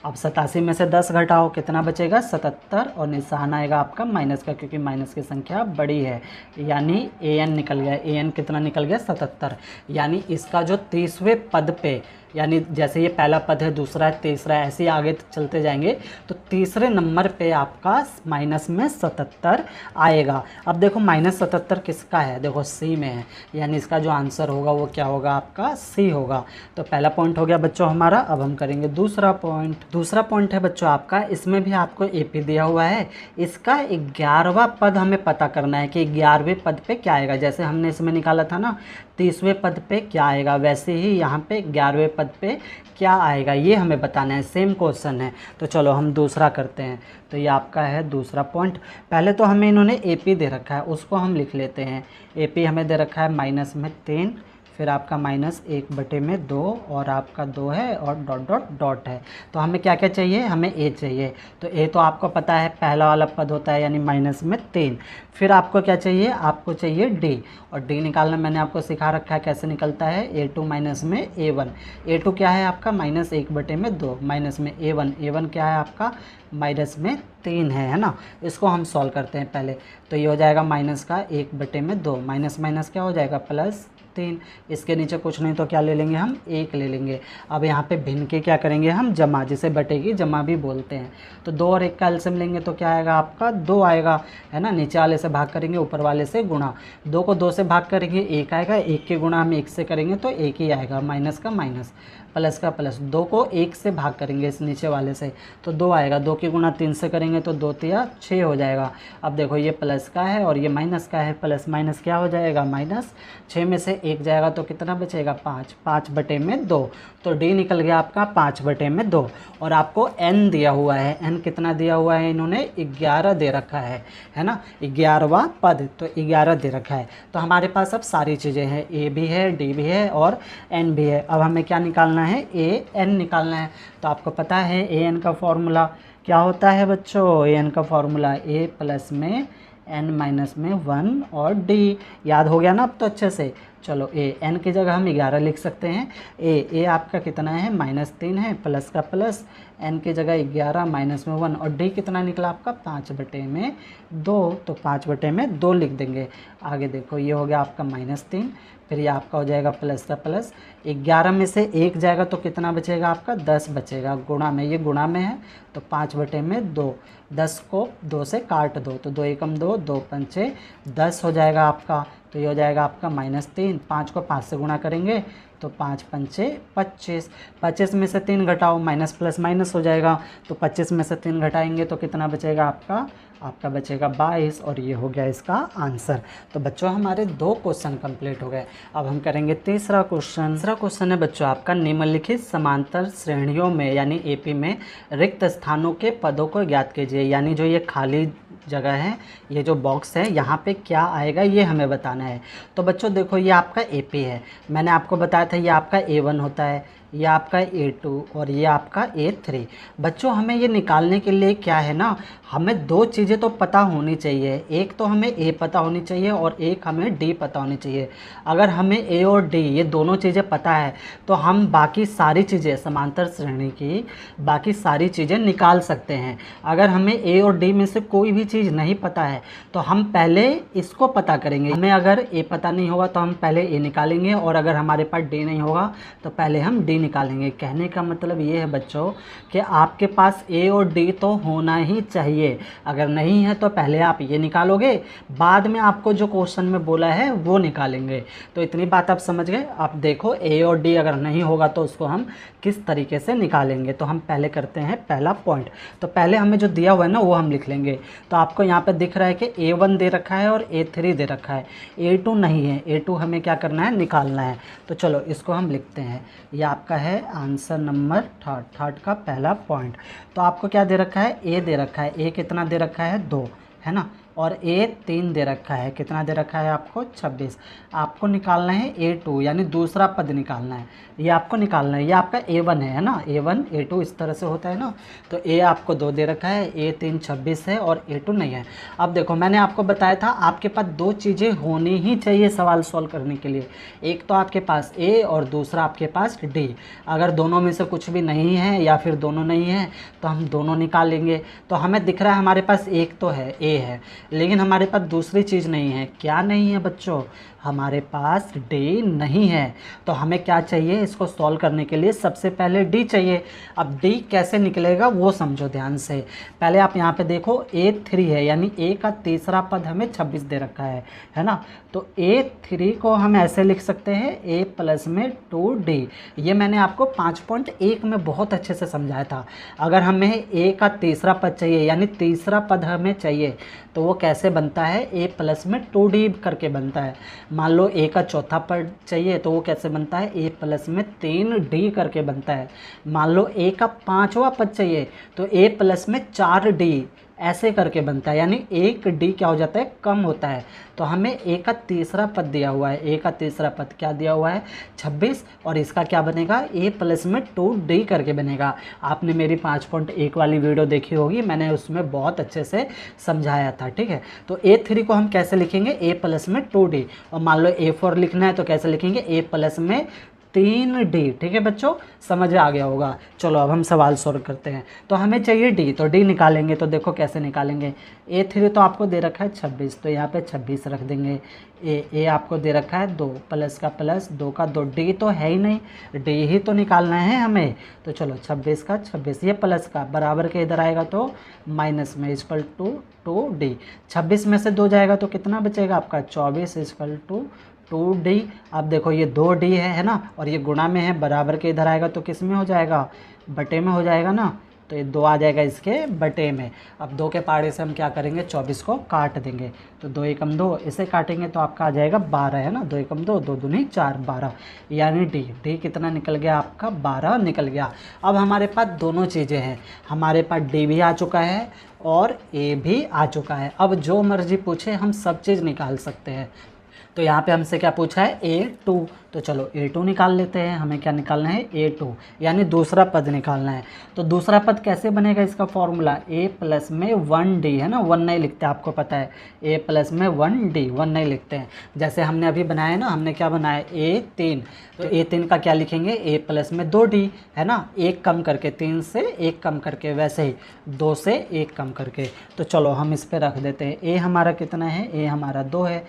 अब 87 में से 10 घटाओ, कितना बचेगा 77, और निशान आएगा आपका माइनस का, क्योंकि माइनस की संख्या बड़ी है, यानी AN निकल गया। AN कितना निकल गया 77, यानी इसका जो 30वें पद पे, यानी जैसे ये पहला पद है, दूसरा है, तीसरा है, ऐसे ही आगे चलते जाएंगे, तो तीसरे नंबर पे आपका माइनस में 77 आएगा। अब देखो माइनस 77 किसका है, देखो C में है, यानी इसका जो आंसर होगा वो क्या होगा आपका C होगा। तो पहला पॉइंट हो गया बच्चों हमारा। अब हम करेंगे दूसरा पॉइंट। दूसरा पॉइंट है बच्चों आपका, इसमें भी आपको AP दिया हुआ है, इसका 11वां पद हमें पता करना है कि 11वें पद पे क्या आएगा। जैसे हमने इसमें निकाला था ना 30वें पद पे क्या आएगा, वैसे ही यहाँ पे 11वें पद पे क्या आएगा, ये हमें बताना है, सेम क्वेश्चन है। तो चलो हम दूसरा करते हैं। तो ये आपका है दूसरा पॉइंट। पहले तो हमें इन्होंने AP दे रखा है, उसको हम लिख लेते हैं। AP हमें दे रखा है माइनस में 3, फिर आपका माइनस 1/2 और आपका 2 है और डॉट डॉट डॉट है। तो हमें क्या क्या चाहिए, हमें A चाहिए। तो A तो आपको पता है पहला वाला पद होता है, यानी माइनस में 3। फिर आपको क्या चाहिए, आपको चाहिए D, और D निकालना मैंने आपको सिखा रखा है कैसे निकलता है, A2 माइनस में A1। A2 क्या है आपका माइनस 1/2, माइनस में A1 क्या है आपका माइनस में 3 है ना। इसको हम सॉल्व करते हैं पहले। तो ये हो जाएगा माइनस का 1/2, माइनस माइनस क्या हो जाएगा प्लस 3। इसके नीचे कुछ नहीं तो क्या ले लेंगे हम 1 ले लेंगे। अब यहाँ पे भिन्न के क्या करेंगे हम जमा, जिसे बटेगी जमा भी बोलते हैं। तो 2 और 1 का एलसीएम लेंगे तो क्या आएगा आपका 2 आएगा, है ना। नीचे वाले से भाग करेंगे, ऊपर वाले से गुणा, 2 को 2 से भाग करेंगे 1 आएगा, 1 के गुणा हम 1 से करेंगे तो 1 ही आएगा, माइनस का माइनस, प्लस का प्लस, 2 को 1 से भाग करेंगे इस नीचे वाले से तो 2 आएगा, 2 की गुणा 3 से करेंगे तो 2 तिया 6 हो जाएगा। अब देखो ये प्लस का है और ये माइनस का है, प्लस माइनस क्या हो जाएगा माइनस, 6 में से 1 जाएगा तो कितना बचेगा 5, 5/2, तो डी निकल गया आपका 5/2। और आपको n दिया हुआ है, n कितना दिया हुआ है इन्होंने 11 दे रखा है ना, 11वां पद, तो 11 दे रखा है। तो हमारे पास अब सारी चीज़ें हैं, a भी है, d भी है और n भी है। अब हमें क्या निकालना है, a n निकालना है। तो आपको पता है a n का फॉर्मूला क्या होता है बच्चों, a n का फॉर्मूला a प्लस में n माइनस में 1 और d, याद हो गया ना अब तो अच्छे से। चलो n की जगह हम 11 लिख सकते हैं, a आपका कितना है -3 है, प्लस का प्लस, n की जगह 11 माइनस में 1 और d कितना निकला आपका 5/2, तो 5/2 लिख देंगे। आगे देखो ये हो गया आपका -3, फिर ये आपका हो जाएगा प्लस का प्लस, 11 में से 1 जाएगा तो कितना बचेगा आपका 10 बचेगा, गुणा में, ये गुणा में है तो 5/2, 10 को 2 से काट दो तो 2 एकम 2, 2 पंचे 10 हो जाएगा आपका। तो ये हो जाएगा आपका -3, 5 को 5 से गुणा करेंगे तो 5 पंचे 25, 25 में से 3 घटाओ, माइनस प्लस माइनस हो जाएगा, तो 25 में से 3 घटाएंगे तो कितना बचेगा आपका बचेगा 22, और ये हो गया इसका आंसर। तो बच्चों हमारे 2 क्वेश्चन कंप्लीट हो गए। अब हम करेंगे तीसरा क्वेश्चन। तीसरा क्वेश्चन है बच्चों आपका, निम्नलिखित समांतर श्रेणियों में यानी एपी में रिक्त स्थानों के पदों को ज्ञात कीजिए। यानी जो ये खाली जगह है, ये जो बॉक्स है, यहाँ पे क्या आएगा ये हमें बताना है। तो बच्चों देखो ये आपका एपी है, मैंने आपको बताया था ये आपका A1 होता है, ये आपका A2 और ये आपका A3। बच्चों हमें ये निकालने के लिए क्या है ना, हमें 2 चीज़ें तो पता होनी चाहिए, एक तो हमें A पता होनी चाहिए और एक हमें D पता होनी चाहिए। अगर हमें A और D ये दोनों चीज़ें पता है तो हम बाकी सारी चीज़ें समांतर श्रेणी की बाकी सारी चीज़ें निकाल सकते हैं। अगर हमें A और D में से कोई भी चीज़ नहीं पता है तो हम पहले इसको पता करेंगे। हमें अगर A पता नहीं होगा तो हम पहले A निकालेंगे और अगर हमारे पास D नहीं होगा तो पहले हम D निकालेंगे। कहने का मतलब ये है बच्चों कि आपके पास A और D तो होना ही चाहिए, अगर नहीं है तो पहले आप ये निकालोगे, बाद में आपको जो क्वेश्चन में बोला है वो निकालेंगे। तो इतनी बात आप समझ गए। आप देखो A और D अगर नहीं होगा तो उसको हम किस तरीके से निकालेंगे। तो हम पहले करते हैं पहला पॉइंट। तो पहले हमें जो दिया हुआ है ना वो हम लिख लेंगे। तो आपको यहाँ पे दिख रहा है कि A1 दे रखा है और A3 दे रखा है, A2 नहीं है, A2 हमें क्या करना है निकालना है। तो चलो इसको हम लिखते हैं, ये आपका है आंसर नंबर थर्ड का पहला पॉइंट। तो आपको क्या दे रखा है, A दे रखा है, A कितना दे रखा है 2 है ना, और A3 दे रखा है, कितना दे रखा है आपको 26। आपको निकालना है A2 यानी दूसरा पद निकालना है, ये आपको निकालना है। ये आपका A1 है ना, A1 A2 इस तरह से होता है ना। तो A आपको 2 दे रखा है, A3 26 है और A2 नहीं है। अब देखो मैंने आपको बताया था आपके पास 2 चीज़ें होनी ही चाहिए सवाल सॉल्व करने के लिए, एक तो आपके पास A और दूसरा आपके पास D। अगर दोनों में से कुछ भी नहीं है या फिर दोनों नहीं है तो हम दोनों निकालेंगे। तो हमें दिख रहा है हमारे पास एक तो है A है, लेकिन हमारे पास दूसरी चीज़ नहीं है। क्या नहीं है बच्चों, हमारे पास D नहीं है। तो हमें क्या चाहिए इसको सॉल्व करने के लिए, सबसे पहले D चाहिए। अब D कैसे निकलेगा वो समझो ध्यान से। पहले आप यहाँ पे देखो A3 है यानी A का तीसरा पद हमें 26 दे रखा है ना। तो A3 को हम ऐसे लिख सकते हैं A प्लस में 2D। ये मैंने आपको 5.1 में बहुत अच्छे से समझाया था। अगर हमें A का तीसरा पद चाहिए यानी तीसरा पद हमें चाहिए तो वो कैसे बनता है, A प्लस में 2D करके बनता है। मान लो A का चौथा पद चाहिए तो वो कैसे बनता है, A प्लस में 3D करके बनता है। मान लो A का 5वां पद चाहिए तो A प्लस में 4D ऐसे करके बनता है, यानी एक D क्या हो जाता है कम होता है। तो हमें A का तीसरा पद दिया हुआ है, A का तीसरा पद क्या दिया हुआ है 26, और इसका क्या बनेगा A प्लस में 2D करके बनेगा। आपने मेरी 5.1 वाली वीडियो देखी होगी, मैंने उसमें बहुत अच्छे से समझाया था, ठीक है। तो A3 को हम कैसे लिखेंगे, A प्लस में 2D, और मान लो A4 लिखना है तो कैसे लिखेंगे, A प्लस में 3D। ठीक है बच्चों, समझ आ गया होगा। चलो अब हम सवाल सॉल्व करते हैं। तो हमें चाहिए D, तो D निकालेंगे। तो देखो कैसे निकालेंगे, A3 तो आपको दे रखा है 26, तो यहाँ पे 26 रख देंगे। A आपको दे रखा है 2, प्लस का प्लस 2 का 2, D तो है ही नहीं, D ही तो निकालना है हमें। तो चलो 26 का 26, ये प्लस का बराबर के इधर आएगा तो माइनस में इक्वल टू 2D। 26 में से 2 जाएगा तो कितना बचेगा आपका 24 इक्वल टू 2D। अब देखो ये 2D है ना, और ये गुणा में है, बराबर के इधर आएगा तो किस में हो जाएगा, बटे में हो जाएगा ना, तो ये 2 आ जाएगा इसके बटे में। अब 2 के पाड़े से हम क्या करेंगे, 24 को काट देंगे, तो 2 एकम 2, इसे काटेंगे तो आपका आ जाएगा 12 है ना, 2 एकम 2, 2 दूनी 4, 12, यानी डी कितना निकल गया आपका, 12 निकल गया। अब हमारे पास दोनों चीज़ें हैं, हमारे पास डी भी आ चुका है और ए भी आ चुका है। अब जो मर्जी पूछे हम सब चीज़ निकाल सकते हैं। तो यहाँ पे हमसे क्या पूछा है, A2, तो चलो A2 निकाल लेते हैं। हमें क्या निकालना है, A2, यानी दूसरा पद निकालना है। तो दूसरा पद कैसे बनेगा, इसका फॉर्मूला A प्लस में 1D है ना, 1 नहीं लिखते, आपको पता है A प्लस में 1D, 1 नहीं लिखते हैं। जैसे हमने अभी बनाया ना, हमने क्या बनाया, A3, तो A3 का क्या लिखेंगे, A प्लस में 2D है ना, 1 कम करके, 3 से 1 कम करके, वैसे ही 2 से 1 कम करके। तो चलो हम इस पे रख देते हैं। A हमारा कितना है, A हमारा 2 है।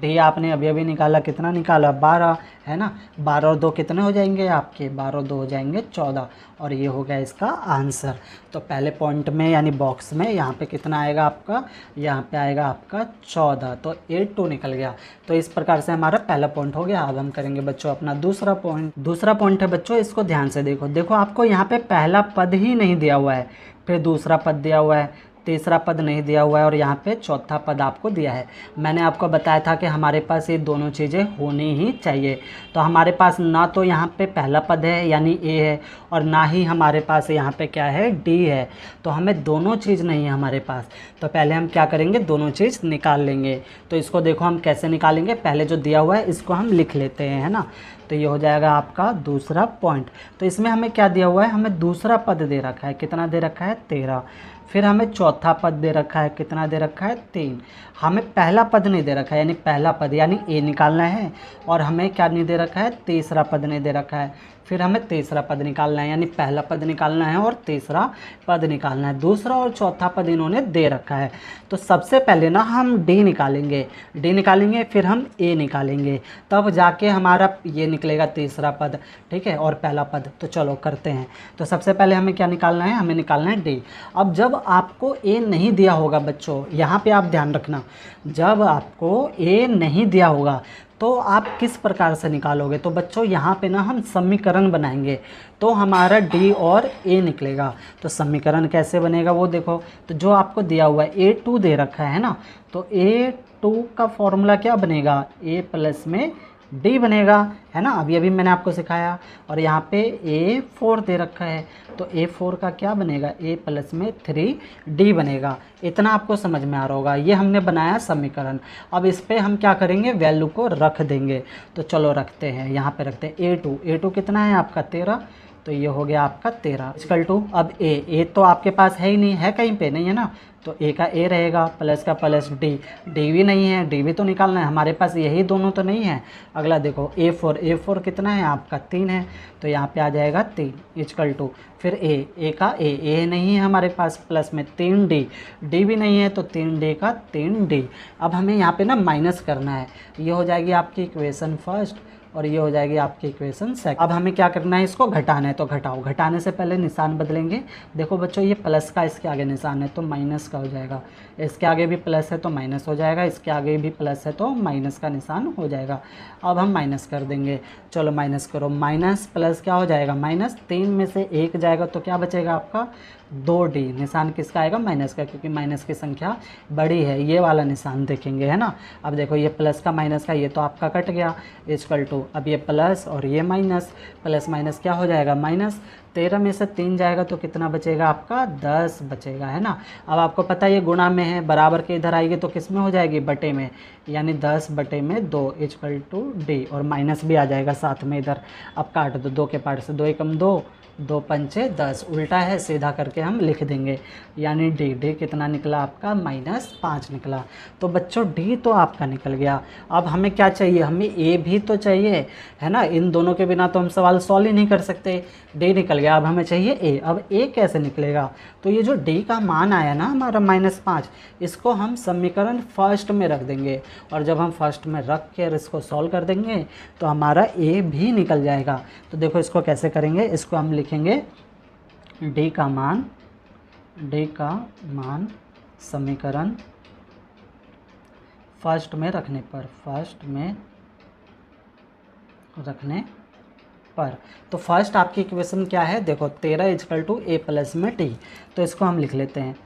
D आपने अभी अभी निकाला, कितना निकाला, 12 है ना, 12 और 2 कितने हो जाएंगे आपके, 12 और 2 हो जाएंगे 14, और ये हो गया इसका आंसर। तो पहले पॉइंट में यानी बॉक्स में यहाँ पे कितना आएगा आपका, यहाँ पे आएगा आपका 14, तो A2 निकल गया। तो इस प्रकार से हमारा पहला पॉइंट हो गया। अब हम करेंगे बच्चों अपना दूसरा पॉइंट। दूसरा पॉइंट है बच्चों, इसको ध्यान से देखो। देखो आपको यहाँ पे पहला पद ही नहीं दिया हुआ है, फिर दूसरा पद दिया हुआ है, तीसरा पद नहीं दिया हुआ है, और यहाँ पे चौथा पद आपको दिया है। मैंने आपको बताया था कि हमारे पास ये दोनों चीज़ें होनी ही चाहिए। तो हमारे पास ना तो यहाँ पे पहला पद है यानी A है, और ना ही हमारे पास यहाँ पे क्या है, D है। तो हमें दोनों चीज़ नहीं है हमारे पास। तो पहले हम क्या करेंगे, दोनों चीज़ निकाल लेंगे। तो इसको देखो हम कैसे निकालेंगे, पहले जो दिया हुआ है इसको हम लिख लेते हैं, है ना। तो ये हो जाएगा आपका दूसरा पॉइंट। तो इसमें हमें क्या दिया हुआ है, हमें दूसरा पद दे रखा है, कितना दे रखा है, 13। फिर हमें चौथा पद दे रखा है, कितना दे रखा है, 3। हमें पहला पद नहीं दे रखा है, यानी पहला पद यानी A निकालना है, और हमें क्या नहीं दे रखा है, तीसरा पद नहीं दे रखा है। फिर हमें तीसरा पद निकालना है, यानी पहला पद निकालना है और तीसरा पद निकालना है। दूसरा और चौथा पद इन्होंने दे रखा है। तो सबसे पहले ना हम D निकालेंगे, फिर हम A निकालेंगे, तब जाके हमारा ये निकलेगा तीसरा पद, ठीक है, और पहला पद। तो चलो करते हैं। तो सबसे पहले हमें क्या निकालना है, हमें निकालना है D। अब जब आपको A नहीं दिया होगा बच्चों, यहाँ पे आप ध्यान रखना, जब आपको A नहीं दिया होगा तो आप किस प्रकार से निकालोगे। तो बच्चों यहाँ पे ना हम समीकरण बनाएंगे, तो हमारा D और A निकलेगा। तो समीकरण कैसे बनेगा वो देखो। तो जो आपको दिया हुआ है A2 दे रखा है ना, तो A2 का फॉर्मूला क्या बनेगा, A प्लस में D बनेगा, है ना, अभी अभी मैंने आपको सिखाया। और यहाँ पे A4 दे रखा है, तो A4 का क्या बनेगा, A प्लस में 3D बनेगा। इतना आपको समझ में आ रहा होगा। ये हमने बनाया समीकरण। अब इस पर हम क्या करेंगे, वैल्यू को रख देंगे। तो चलो रखते हैं, यहाँ पे रखते हैं A2 कितना है आपका, 13। तो ये हो गया आपका 13 इक्वल टू, अब A तो आपके पास है ही नहीं, है कहीं पे नहीं है ना, तो A का A रहेगा, प्लस का प्लस D भी नहीं है, D भी तो निकालना है हमारे पास, यही दोनों तो नहीं है। अगला देखो A4 कितना है आपका, 3 है, तो यहाँ पे आ जाएगा 3 इक्वल टू, फिर A का A नहीं है हमारे पास, प्लस में 3D भी नहीं है, तो 3D का 3D। अब हमें यहाँ पे ना माइनस करना है, ये हो जाएगी आपकी इक्वेशन फर्स्ट और ये हो जाएगी आपकी इक्वेशन सेकंड। अब हमें क्या करना है, इसको घटाना है, तो घटाओ। घटाने से पहले निशान बदलेंगे। देखो बच्चों ये प्लस का इसके आगे निशान है तो माइनस का हो जाएगा, इसके आगे भी प्लस है तो माइनस हो जाएगा, इसके आगे भी प्लस है तो माइनस का निशान हो जाएगा। अब हम माइनस कर देंगे, चलो माइनस करो, माइनस प्लस क्या हो जाएगा, माइनस, 3 में से 1 जाएगा तो क्या बचेगा आपका, 2D। निशान किसका आएगा, माइनस का, क्योंकि माइनस की संख्या बड़ी है, ये वाला निशान देखेंगे, है ना। अब देखो ये प्लस का माइनस का, ये तो आपका कट गया इक्वल टू, अब ये प्लस और ये माइनस, प्लस माइनस क्या हो जाएगा, माइनस। 13 में से 3 जाएगा तो कितना बचेगा आपका, 10 बचेगा, है ना। अब आपको पता है ये गुणा में है, बराबर के इधर आएगी तो किस में हो जाएगी, बटे में, यानी 10 बटे में 2 इक्वल टू D, और माइनस भी आ जाएगा साथ में इधर। अब काट दो, 2 के पार्ट से 2 एकम 2, 2 पंचे 10, उल्टा है, सीधा करके हम लिख देंगे, यानी D कितना निकला आपका, -5 निकला। तो बच्चों D तो आपका निकल गया। अब हमें क्या चाहिए, हमें A भी तो चाहिए, है ना। इन दोनों के बिना तो हम सवाल सॉल्व ही नहीं कर सकते। D निकल गया, अब हमें चाहिए A। अब A कैसे निकलेगा, तो ये जो D का मान आया ना हमारा -5, इसको हम समीकरण फर्स्ट में रख देंगे, और जब हम फर्स्ट में रख कर इसको सॉल्व कर देंगे तो हमारा A भी निकल जाएगा। तो देखो इसको कैसे करेंगे, इसको हम लिखेंगे D का मान समीकरण फर्स्ट में रखने पर, फर्स्ट में रखने पर। तो फर्स्ट आपकी इक्वेशन क्या है, देखो 13 इजकल टू ए प्लस में डी, तो इसको हम लिख लेते हैं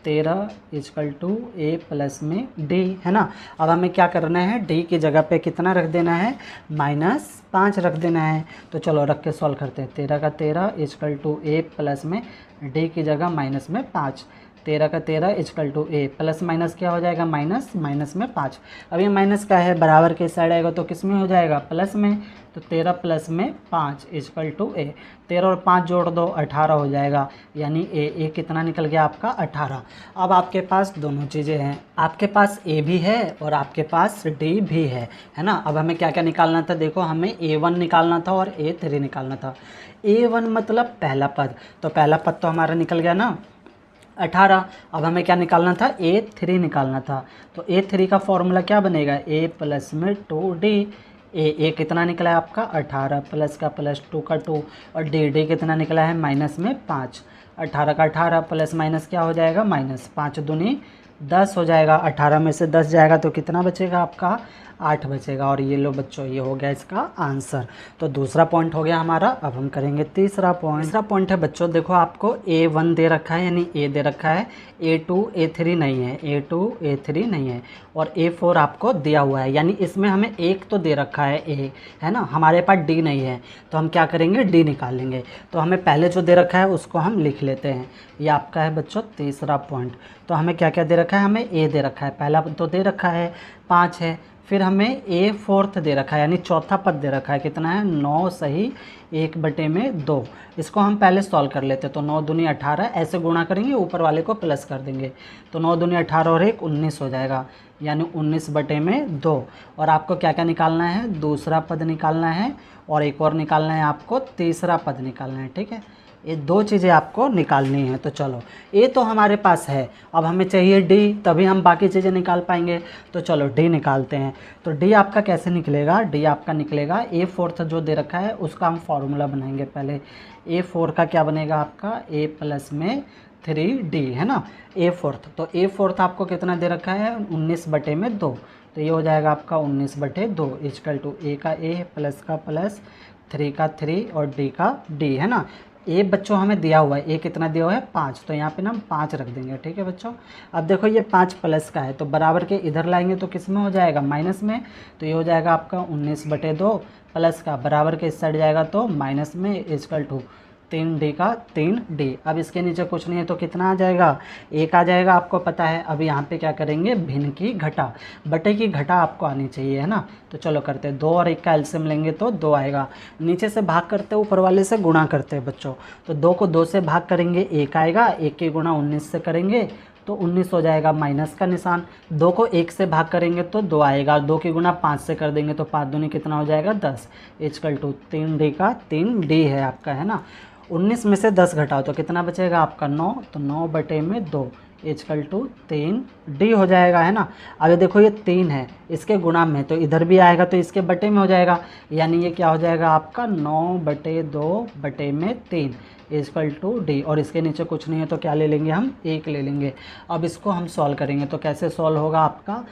13 इजकल टू ए प्लस में डी, है ना। अब हमें क्या करना है, डी की जगह पे कितना रख देना है, -5 रख देना है। तो चलो रख के सॉल्व करते हैं। 13 का 13 इजकल टू ए प्लस में डी की जगह -5, 13 का 13 equal to A, plus minus क्या हो जाएगा, माइनस माइनस में 5। अब ये माइनस का है, बराबर के साइड आएगा तो किस में हो जाएगा, प्लस में। तो 13 प्लस में 5 इजकल टू ए, 13 और 5 जोड़ दो 18 हो जाएगा, यानी ए कितना निकल गया आपका 18। अब आपके पास दोनों चीज़ें हैं, आपके पास ए भी है और आपके पास डी भी है ना। अब हमें क्या क्या निकालना था, देखो हमें A1 निकालना था और A3 निकालना था। A1 मतलब पहला पद, तो पहला पद तो हमारा निकल गया ना 18। अब हमें क्या निकालना था, A3 निकालना था। तो A3 का फॉर्मूला क्या बनेगा, A प्लस में 2D। ए कितना निकला है आपका 18, प्लस का प्लस 2 का 2, और डी कितना निकला है माइनस में 5। 18 का 18 प्लस माइनस क्या हो जाएगा, माइनस 5 दूनी 10 हो जाएगा। 18 में से 10 जाएगा तो कितना बचेगा आपका, 8 बचेगा। और ये लो बच्चों, ये हो गया इसका आंसर। तो दूसरा पॉइंट हो गया हमारा। अब हम करेंगे तीसरा पॉइंट। तीसरा पॉइंट है बच्चों, देखो आपको A1 दे रखा है, यानी A दे रखा है, A2 A3 नहीं है, A2 A3 नहीं है, और A4 आपको दिया हुआ है, यानी इसमें हमें एक तो दे रखा है A, है ना, हमारे पास D नहीं है। तो हम क्या करेंगे, D निकालेंगे। तो हमें पहले जो दे रखा है उसको हम लिख लेते हैं। ये आपका है बच्चों तीसरा पॉइंट। तो हमें क्या क्या दे रखा है, हमें A दे रखा है, पहला तो दे रखा है 5 है, फिर हमें A4 दे रखा है, यानी चौथा पद दे रखा है, कितना है 9 सही 1/2। इसको हम पहले सॉल्व कर लेते हैं। तो 9 दूनी 18, ऐसे गुणा करेंगे, ऊपर वाले को प्लस कर देंगे। तो 9 दूनी 18 और 1 19 हो जाएगा, यानी 19/2। और आपको क्या क्या निकालना है, दूसरा पद निकालना है, और एक और निकालना है आपको, तीसरा पद निकालना है, ठीक है। ये दो चीज़ें आपको निकालनी है। तो चलो, ए तो हमारे पास है, अब हमें चाहिए डी, तभी हम बाकी चीज़ें निकाल पाएंगे। तो चलो डी निकालते हैं। तो डी आपका कैसे निकलेगा, डी आपका निकलेगा A4 जो दे रखा है उसका हम फॉर्मूला बनाएंगे पहले। A4 का क्या बनेगा आपका, A प्लस में 3D, है ना, A4। तो A4 आपको कितना दे रखा है, 19/2। तो ये हो जाएगा आपका 19/2 इजकल टू A का A प्लस का प्लस 3 का 3 और D का D, है ना। ए बच्चों हमें दिया हुआ है, ए कितना दिया हुआ है 5, तो यहाँ पे ना हम 5 रख देंगे, ठीक है बच्चों। अब देखो ये 5 प्लस का है, तो बराबर के इधर लाएंगे तो किस में हो जाएगा, माइनस में। तो ये हो जाएगा आपका 19/2, प्लस का बराबर के इस साइड जाएगा तो माइनस में, इजकल टू 3D का 3D। अब इसके नीचे कुछ नहीं है तो कितना आ जाएगा, 1 आ जाएगा, आपको पता है। अब यहाँ पे क्या करेंगे, भिन्न की घटा, बटे की घटा आपको आनी चाहिए, है ना। तो चलो करते हैं, 2 और 1 का एलसीएम लेंगे तो 2 आएगा। नीचे से भाग करते हैं, ऊपर वाले से गुणा करते हैं बच्चों। तो 2 को 2 से भाग करेंगे 1 आएगा, 1 की गुणा 19 से करेंगे तो 19 हो जाएगा, माइनस का निशान। 2 को 1 से भाग करेंगे तो 2 आएगा, 2 की गुणा 5 से कर देंगे तो 5 दूनी कितना हो जाएगा 10, इजकल टू 3D का 3D है आपका, है ना। 19 में से 10 घटाओ तो कितना बचेगा आपका 9, तो 9/2 इजकल टू 3D हो जाएगा, है ना। अभी देखो ये 3 है, इसके गुणा में, तो इधर भी आएगा तो इसके बटे में हो जाएगा, यानी ये क्या हो जाएगा आपका 9/2/3 इजकल टू D। और इसके नीचे कुछ नहीं है तो क्या ले लेंगे हम, 1 ले लेंगे। अब इसको हम सॉल्व करेंगे तो कैसे सॉल्व होगा आपका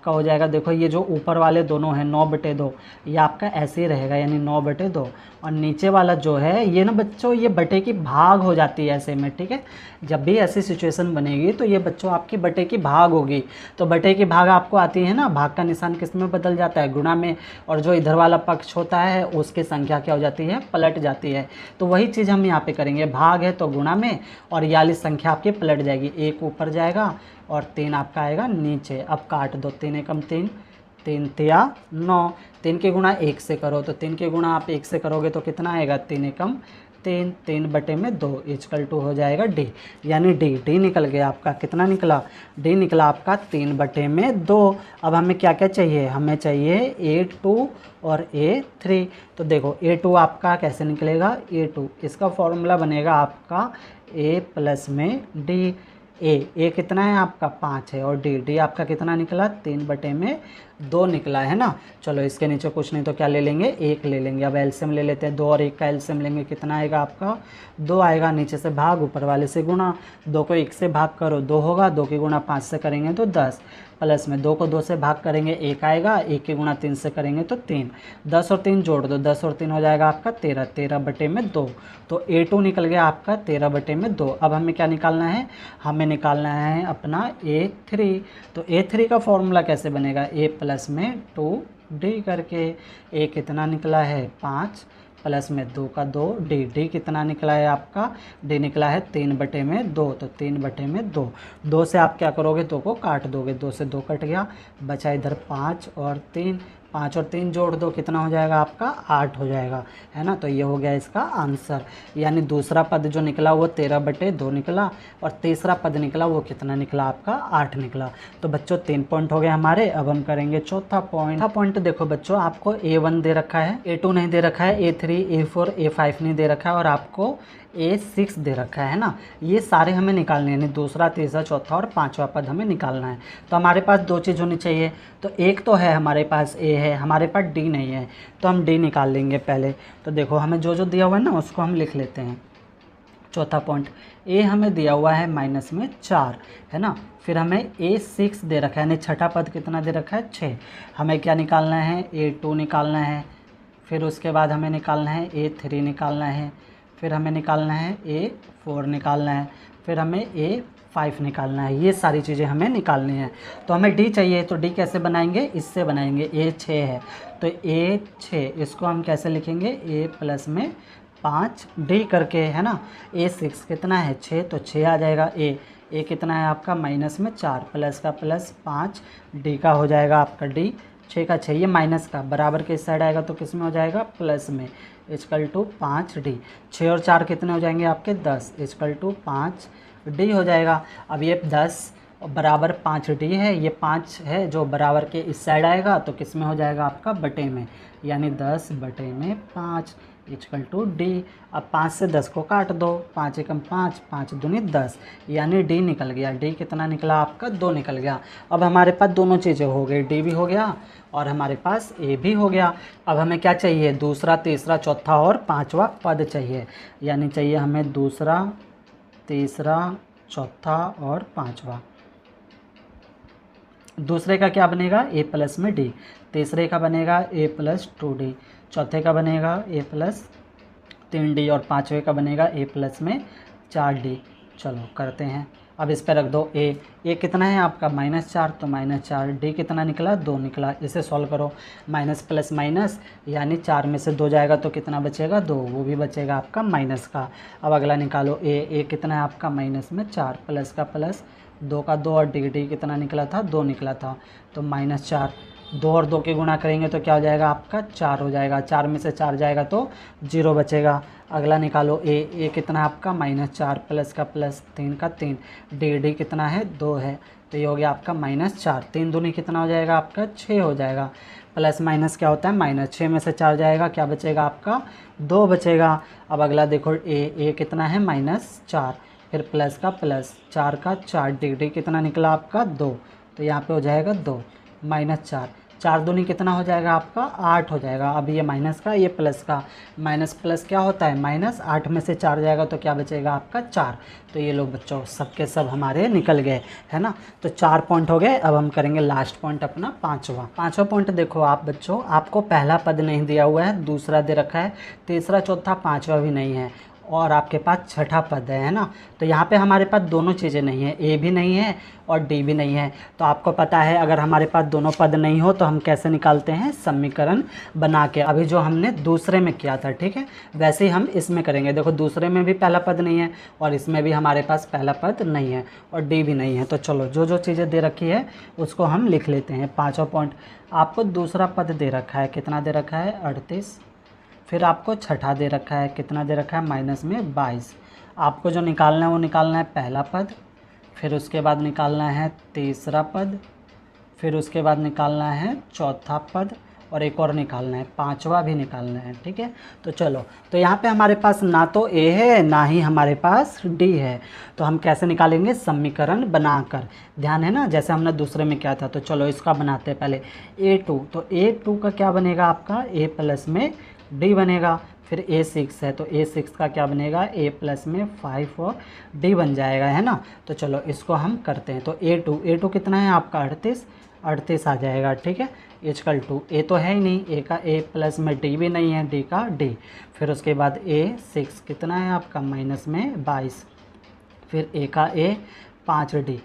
हो जाएगा, देखो ये जो ऊपर वाले दोनों हैं 9/2, ये आपका ऐसे ही रहेगा, यानी 9/2। और नीचे वाला जो है ये ना बच्चों, ये बटे की भाग हो जाती है ऐसे में, ठीक है। जब भी ऐसी सिचुएशन बनेगी तो ये बच्चों आपकी बटे की भाग होगी। तो बटे की भाग आपको आती है ना, भाग का निशान किस में बदल जाता है, गुणा में। और जो इधर वाला पक्ष होता है उसकी संख्या क्या हो जाती है, पलट जाती है। तो वही चीज़ हम यहाँ पे करेंगे, भाग है तो गुणा में, और ये वाली संख्या आपकी पलट जाएगी, 1 ऊपर जाएगा और 3 आपका आएगा नीचे। अब काट दो, 3 एकम 3, 3 तिया 9, 3 की गुणा 1 से करो, तो 3 की गुणा आप 1 से करोगे तो कितना आएगा, 3 एकम 3, 3/2 इजकल टू हो जाएगा D, यानी D निकल गया आपका, कितना निकला, D निकला आपका 3/2। अब हमें क्या क्या चाहिए, हमें चाहिए A2 और A3। तो देखो A2 आपका कैसे निकलेगा, A2 इसका फॉर्मूला बनेगा आपका A प्लस में D। ए कितना है आपका 5 है, और D आपका कितना निकला 3/2, 2 निकला है ना। चलो इसके नीचे कुछ नहीं तो क्या ले लेंगे, 1 ले लेंगे। अब एलसीएम ले लेते हैं, 2 और 1 का एलसीएम लेंगे, कितना आएगा आपका 2 आएगा। नीचे से भाग, ऊपर वाले से गुणा, 2 को 1 से भाग करो 2 होगा, 2 की गुणा 5 से करेंगे तो 10, प्लस में 2 को 2 से भाग करेंगे 1 आएगा, 1 की गुणा 3 से करेंगे तो 3, 10 और 3 जोड़ दो, 10 और 3 हो जाएगा आपका 13, 13 बटे में 2, तो A2 निकल गया आपका 13 बटे में 2। अब हमें क्या निकालना है, हमें निकालना है अपना A3। तो A3 का फॉर्मूला कैसे बनेगा, A प्लस में 2D करके, A कितना निकला है 5, प्लस में 2 का 2, डी कितना निकला है आपका, डी निकला है 3 बटे में 2, तो 3 बटे में 2, 2 से आप क्या करोगे, 2 को काट दोगे, 2 से 2 कट गया, बचा इधर 5 और 3, 5 और 3 जोड़ दो, कितना हो जाएगा आपका 8 हो जाएगा, है ना। तो ये हो गया इसका आंसर, यानी दूसरा पद जो निकला वो 13 बटे 2 निकला, और तीसरा पद निकला वो कितना निकला आपका 8 निकला। तो बच्चों 3 पॉइंट हो गए हमारे। अब हम करेंगे चौथा पॉइंट। चौथा पॉइंट देखो बच्चों, आपको A1 दे रखा है, A2 नहीं दे रखा है, A3, A4, A5 नहीं दे रखा है, और आपको A6 दे रखा है ना। ये सारे हमें निकालने हैं, दूसरा, तीसरा, चौथा और पांचवा पद हमें निकालना है। तो हमारे पास 2 चीज़ होनी चाहिए, तो एक तो है हमारे पास A है, हमारे पास D नहीं है, तो हम D निकाल लेंगे पहले। तो देखो हमें जो जो दिया हुआ है ना उसको हम लिख लेते हैं। चौथा पॉइंट, A हमें दिया हुआ है माइनस में 4, है ना। फिर हमें A6 दे रखा है, यानी छठा पद कितना दे रखा है 6। हमें क्या निकालना है, A2 निकालना है, फिर उसके बाद हमें निकालना है A3 निकालना है, फिर हमें निकालना है A4 निकालना है, फिर हमें A5 निकालना है। ये सारी चीज़ें हमें निकालनी है। तो हमें D चाहिए, तो D कैसे बनाएंगे, इससे बनाएंगे। A6 है तो A6, इसको हम कैसे लिखेंगे, A प्लस में 5D करके, है ना। A6 कितना है 6, तो 6 आ जाएगा। A कितना है आपका माइनस में 4, प्लस का प्लस 5, D का हो जाएगा आपका D, 6 का 6, ये माइनस का बराबर के इस साइड आएगा तो किस में हो जाएगा, प्लस में, इक्वल टू 5D। 6 और 4 कितने हो जाएंगे आपके 10, इक्वल टू 5D हो जाएगा। अब ये 10 बराबर 5D है, ये 5 है जो बराबर के इस साइड आएगा तो किस में हो जाएगा आपका बटे में, यानी 10 बटे में 5 इक्वल टू D। अब 5 से 10 को काट दो, 5 एकम 5, 5 दूनी 10, यानी D निकल गया। D कितना निकला आपका 2 निकल गया। अब हमारे पास दोनों चीज़ें हो गई, D भी हो गया और हमारे पास A भी हो गया। अब हमें क्या चाहिए, दूसरा, तीसरा, चौथा और पांचवा पद चाहिए, यानी चाहिए हमें दूसरा, तीसरा, चौथा और पांचवा। दूसरे का क्या बनेगा, A प्लस में D, तीसरे का बनेगा A प्लस 2D, चौथे का बनेगा A प्लस 3D और पाँचवें का बनेगा A प्लस में 4D। चलो करते हैं, अब इस पर रख दो A कितना है आपका -4, तो -4, D कितना निकला 2 निकला। इसे सॉल्व करो, माइनस प्लस माइनस, यानी 4 में से 2 जाएगा तो कितना बचेगा 2, वो भी बचेगा आपका माइनस का। अब अगला निकालो A कितना है आपका माइनस में 4, प्लस का प्लस, 2 का 2 और D कितना निकला था 2 निकला था, तो -4, 2 और 2 की गुणा करेंगे तो क्या हो जाएगा आपका 4 हो जाएगा। 4 में से 4 जाएगा तो 0 बचेगा। अगला निकालो A कितना है आपका -4, प्लस का प्लस, 3 का 3, D कितना है 2 है, तो ये हो गया आपका -4, 3 दूनी कितना हो जाएगा आपका 6 हो जाएगा। प्लस माइनस क्या होता है माइनस, 6 में से 4 जाएगा, क्या बचेगा आपका 2 बचेगा। अब अगला देखो A कितना है -4, फिर प्लस का प्लस, 4 का 4, D कितना निकला आपका 2, तो यहाँ पे हो जाएगा 2, -4, 4 दूनी कितना हो जाएगा आपका 8 हो जाएगा। अब ये माइनस का, ये प्लस का, माइनस प्लस क्या होता है माइनस, 8 में से 4 जाएगा तो क्या बचेगा आपका 4। तो ये लोग बच्चों सब के सब हमारे निकल गए, है ना। तो 4 पॉइंट हो गए। अब हम करेंगे लास्ट पॉइंट अपना पाँचवा पॉइंट। देखो आप बच्चों, आपको पहला पद नहीं दिया हुआ है, दूसरा दे रखा है, तीसरा, चौथा, पाँचवा भी नहीं है, और आपके पास छठा पद है ना। तो यहाँ पे हमारे पास दोनों चीज़ें नहीं है, A भी नहीं है और D भी नहीं है। तो आपको पता है अगर हमारे पास दोनों पद नहीं हो तो हम कैसे निकालते हैं, समीकरण बना के। अभी जो हमने दूसरे में किया था, ठीक है, वैसे ही हम इसमें करेंगे। देखो दूसरे में भी पहला पद नहीं है और इसमें भी हमारे पास पहला पद नहीं है और D भी नहीं है। तो चलो जो जो चीज़ें दे रखी है उसको हम लिख लेते हैं। पाँचवा पॉइंट, आपको दूसरा पद दे रखा है, कितना दे रखा है 38, फिर आपको छठा दे रखा है, कितना दे रखा है -22। आपको जो निकालना है वो निकालना है पहला पद, फिर उसके बाद निकालना है तीसरा पद, फिर उसके बाद निकालना है चौथा पद और एक और निकालना है, पांचवा भी निकालना है, ठीक है। तो चलो, तो यहाँ पे हमारे पास ना तो ए है ना ही हमारे पास डी है, तो हम कैसे निकालेंगे, समीकरण बनाकर। ध्यान है ना, जैसे हमने दूसरे में किया था। तो चलो इसका बनाते हैं पहले A2। तो A2 का क्या बनेगा आपका, A प्लस में D बनेगा। फिर A6 है तो A6 का क्या बनेगा, A प्लस में 5 और D बन जाएगा, है ना। तो चलो इसको हम करते हैं। तो A2 कितना है आपका, 38 आ जाएगा, ठीक है। इक्वल टू, ए तो है ही नहीं, ए का ए प्लस में डी भी नहीं है, डी का डी। फिर उसके बाद A6 कितना है आपका, माइनस में 22। फिर ए का ए 5D,